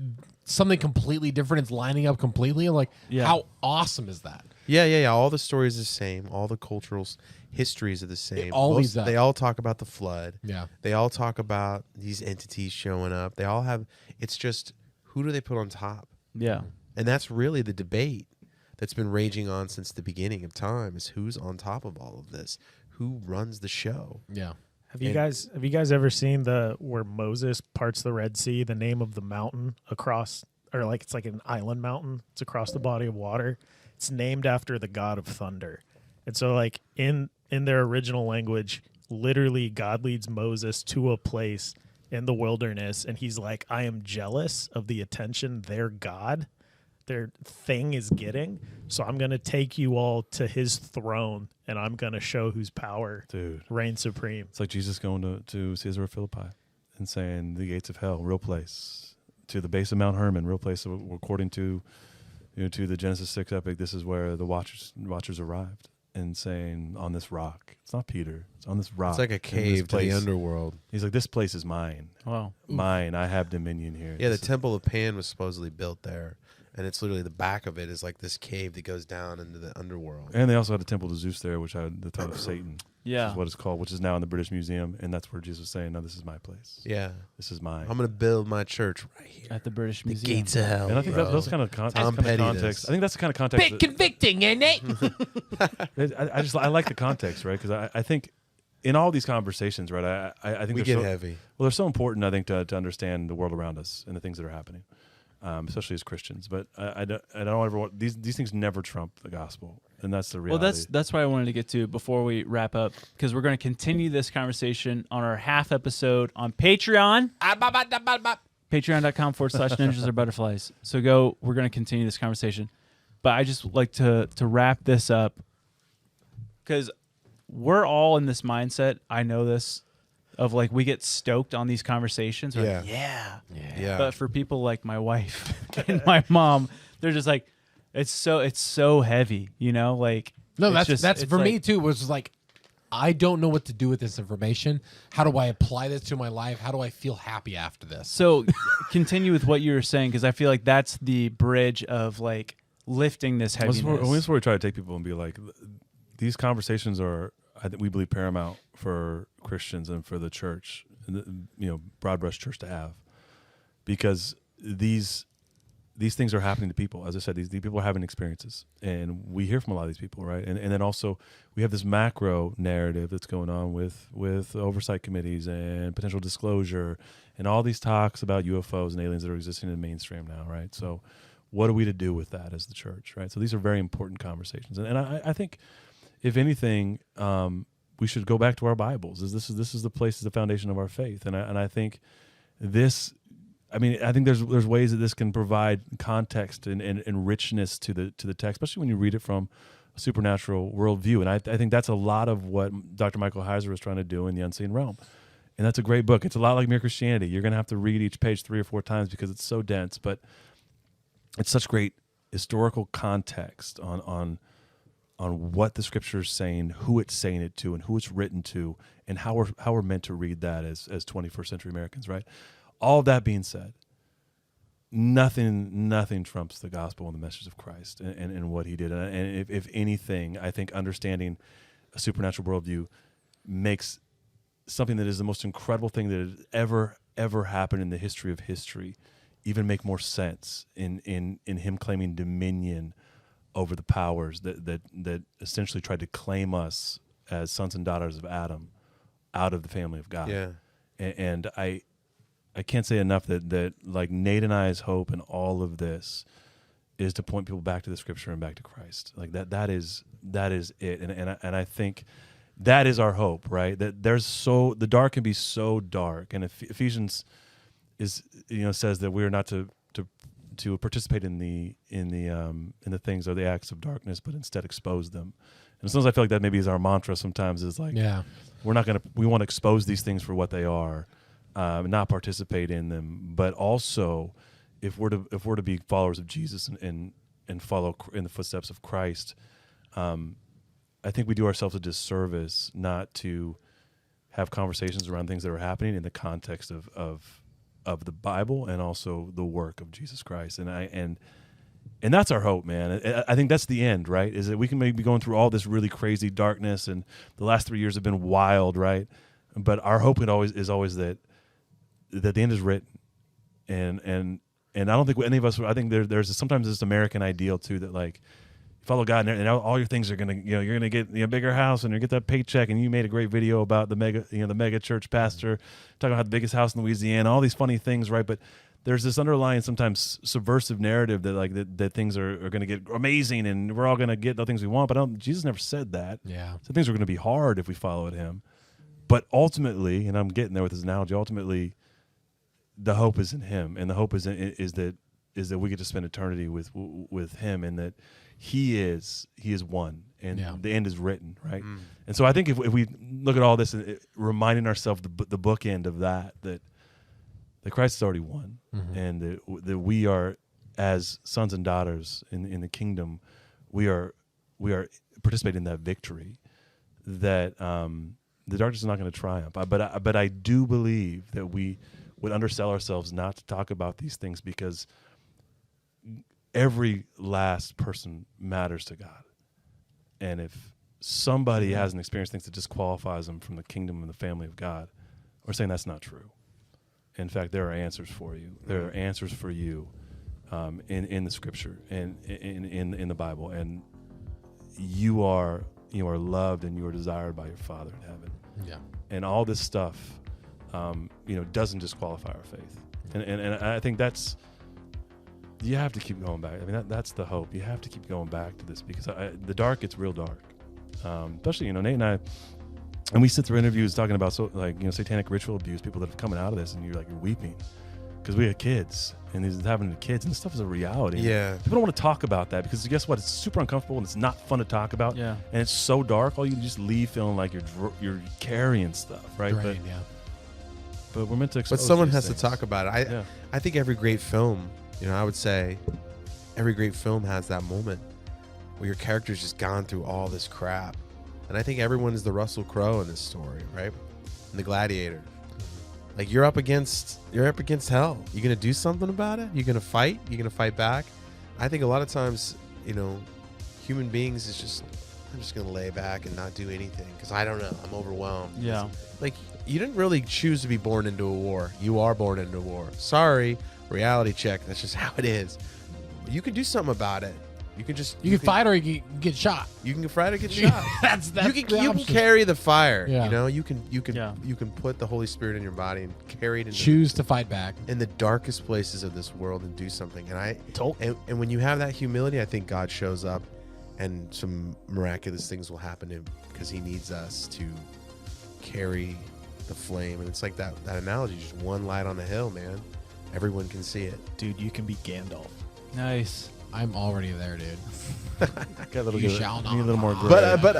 something completely different. It's lining up completely. I'm like, how awesome is that? Yeah. All the stories are the same. All the cultural histories are the same. They all talk about the flood. Yeah. They all talk about these entities showing up. They all have. It's just, who do they put on top? Yeah. And that's really the debate that's been raging on since the beginning of time, is who's on top of all of this? Who runs the show? Yeah. Have you guys ever seen where Moses parts the Red Sea, the name of the mountain across, or like it's like an island mountain, it's across the body of water. It's named after the god of thunder. And so like in their original language, literally God leads Moses to a place in the wilderness, and he's like, I am jealous of the attention their thing is getting, so I'm going to take you all to his throne, and I'm going to show whose power reigns supreme. It's like Jesus going to Caesarea Philippi and saying the gates of hell, real place, to the base of Mount Hermon, real place, according to to the Genesis 6 epic. This is where the watchers arrived, and saying, on this rock. It's not Peter. It's on this rock. It's like a cave to the underworld. He's like, this place is mine. Wow. Mine. I have dominion here. Yeah, the Temple of Pan was supposedly built there. And it's literally the back of it is like this cave that goes down into the underworld. And they also had a temple to Zeus there, which had the throne of Satan. Yeah. Which is what it's called, which is now in the British Museum. And that's where Jesus was saying, no, this is my place. Yeah. This is mine. I'm going to build my church right here. At the British Museum. The gates of hell. And I think those kind of context. I think that's the kind of context. Bit convicting, isn't it? I like the context, right? Because I think in all these conversations, right, I think we get heavy. Well, they're so important, I think, to understand the world around us and the things that are happening. Especially as Christians, but I don't ever want these things never trump the gospel, and that's the reality. Well, that's what I wanted to get to before we wrap up, because we're going to continue this conversation on our half episode on Patreon. Patreon.com/ninjas or butterflies. So we're going to continue this conversation, but I just like to wrap this up because we're all in this mindset. I know this. Of like we get stoked on these conversations. We're like, yeah. But for people like my wife and my mom, they're just like, it's so heavy, you know. Like no, that's for me too. Was like, I don't know what to do with this information. How do I apply this to my life? How do I feel happy after this? So continue with what you were saying, because I feel like that's the bridge of like lifting this heaviness. That's where we try to take people and be like, these conversations are. We believe paramount for Christians and for the church, broad brush church to have, because these things are happening to people. As I said, these people are having experiences, and we hear from a lot of these people, right? And then also we have this macro narrative that's going on with oversight committees and potential disclosure and all these talks about UFOs and aliens that are existing in the mainstream now, right? So what are we to do with that as the church, right? So these are very important conversations, and I think. If anything, we should go back to our Bibles. This is the place, is the foundation of our faith, and I think this. I mean, I think there's ways that this can provide context and richness to the text, especially when you read it from a supernatural worldview. And I think that's a lot of what Dr. Michael Heiser was trying to do in The Unseen Realm. And that's a great book. It's a lot like Mere Christianity. You're going to have to read each page 3 or 4 times because it's so dense, but it's such great historical context on what the scripture is saying, who it's saying it to, and who it's written to, and how we're meant to read that as 21st century Americans, right? All that being said, nothing trumps the gospel and the message of Christ and what he did. And if anything, I think understanding a supernatural worldview makes something that is the most incredible thing that has ever happened in the history of history even make more sense in him claiming dominion over the powers that essentially tried to claim us as sons and daughters of Adam out of the family of God. Yeah. And I can't say enough that like Nate and I's hope in all of this is to point people back to the scripture and back to Christ. Like that is it. And I think that is our hope, right? That the dark can be so dark. And Ephesians says that we're not to to participate in the things or the acts of darkness, but instead expose them. And sometimes I feel like that maybe is our mantra. Sometimes is like, we want to expose these things for what they are, not participate in them. But also, if we're to be followers of Jesus and follow in the footsteps of Christ, I think we do ourselves a disservice not to have conversations around things that are happening in the context of the Bible and also the work of Jesus Christ. And that's our hope, man. I think that's the end, right? Is that we can maybe be going through all this really crazy darkness, and the last 3 years have been wild, right? But our hope is always that the end is written, and I don't think any of us. I think there's sometimes this American ideal too that like follow God and all your things are gonna, you're gonna get a bigger house and you get that paycheck, and you made a great video about the mega church pastor talking about the biggest house in Louisiana, all these funny things, right? But there's this underlying sometimes subversive narrative that like that things are going to get amazing and we're all going to get the things we want. But Jesus never said that. Yeah. So things are going to be hard if we followed him. But ultimately, and I'm getting there with this analogy, ultimately the hope is in him, and the hope is that we get to spend eternity with him, and that he is one, and the end is written, right? And so I think if we look at all this and reminding ourselves the bookend of that Christ has already won, and that we are, as sons and daughters in the kingdom, we are participating in that victory. That the darkness is not going to triumph. But I do believe that we would undersell ourselves not to talk about these things, because every last person matters to God, and if somebody has an experience that disqualifies them from the kingdom and the family of God, we're saying that's not true. In fact, there are answers for you. There are answers for you in the Scripture and in the Bible, and you are loved and you are desired by your Father in heaven. Yeah. And all this stuff, doesn't disqualify our faith. And I think you have to keep going back. I mean, that's the hope. You have to keep going back to this, because the dark gets real dark. Especially, Nate and I. And we sit through interviews talking about satanic ritual abuse, people that are coming out of this, and you're weeping because we have kids, and this is happening to kids, and this stuff is a reality. Yeah, people don't want to talk about that because guess what? It's super uncomfortable and it's not fun to talk about. Yeah, and it's so dark. All you just leave feeling like you're carrying stuff, right? But we're meant to expose. But someone has things. to talk about it. I think every great film, I would say, every great film has that moment where your character's just gone through all this crap. And I think everyone is the Russell Crowe in this story, right? And the Gladiator. Like, you're up against hell. You gonna do something about it? You gonna fight? You gonna fight back? I think a lot of times, human beings is just, I'm just gonna lay back and not do anything because I don't know, I'm overwhelmed. Yeah. Like, you didn't really choose to be born into a war. You are born into a war. Sorry, reality check. That's just how it is. You can do something about it. You can fight or you can get shot. You can fight or get shot. that's you can carry the fire. Yeah. You can put the Holy Spirit in your body and carry it. Choose to fight back in the darkest places of this world and do something. And when you have that humility, I think God shows up, and some miraculous things will happen to him because he needs us to carry the flame. And it's like that analogy, just one light on the hill, man. Everyone can see it. Dude, you can be Gandalf. Nice. I'm already there, dude. Got a little, you need shall a not. little more gray. But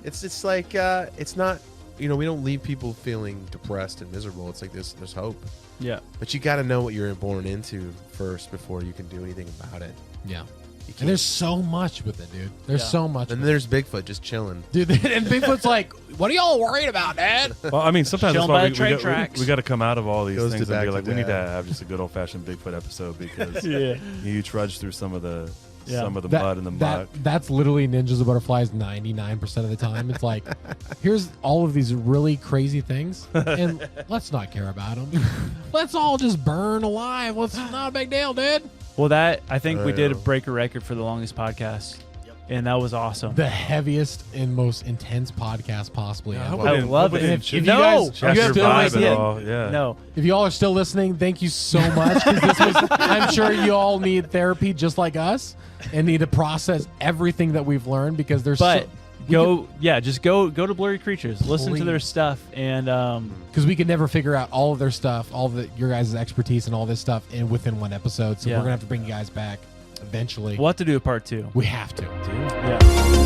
it's like it's not. We don't leave people feeling depressed and miserable. It's like there's hope. Yeah. But you got to know what you're born into first before you can do anything about it. Yeah. And there's so much with it, dude. There's so much. And there's Bigfoot just chilling. Dude, and Bigfoot's like, what are y'all worried about, Dad? Well, I mean, sometimes that's Chilling why by the train tracks. we got to come out of all these Goes things to and be back like, to we need to dad. have just a good old-fashioned Bigfoot episode because Yeah. you trudge through some of the mud and the muck. That's literally Ninjas and Butterflies 99% of the time. It's like, here's all of these really crazy things, and let's not care about them. Let's all just burn alive. It's not a big deal, dude. Well, I think we did break a record for the longest podcast, and that was awesome. The heaviest and most intense podcast possibly ever. I love it. If you guys Check your vibe at all. Yeah. No. If y'all are still listening, thank you so much. 'Cause this was, I'm sure you all need therapy just like us and need to process everything that we've learned because there's. But just go to Blurry Creatures, listen to their stuff, and because we could never figure out all of their stuff, all of your guys' expertise and all this stuff within one episode. So we're gonna have to bring you guys back eventually. We'll have to do a part 2. We have to. Yeah.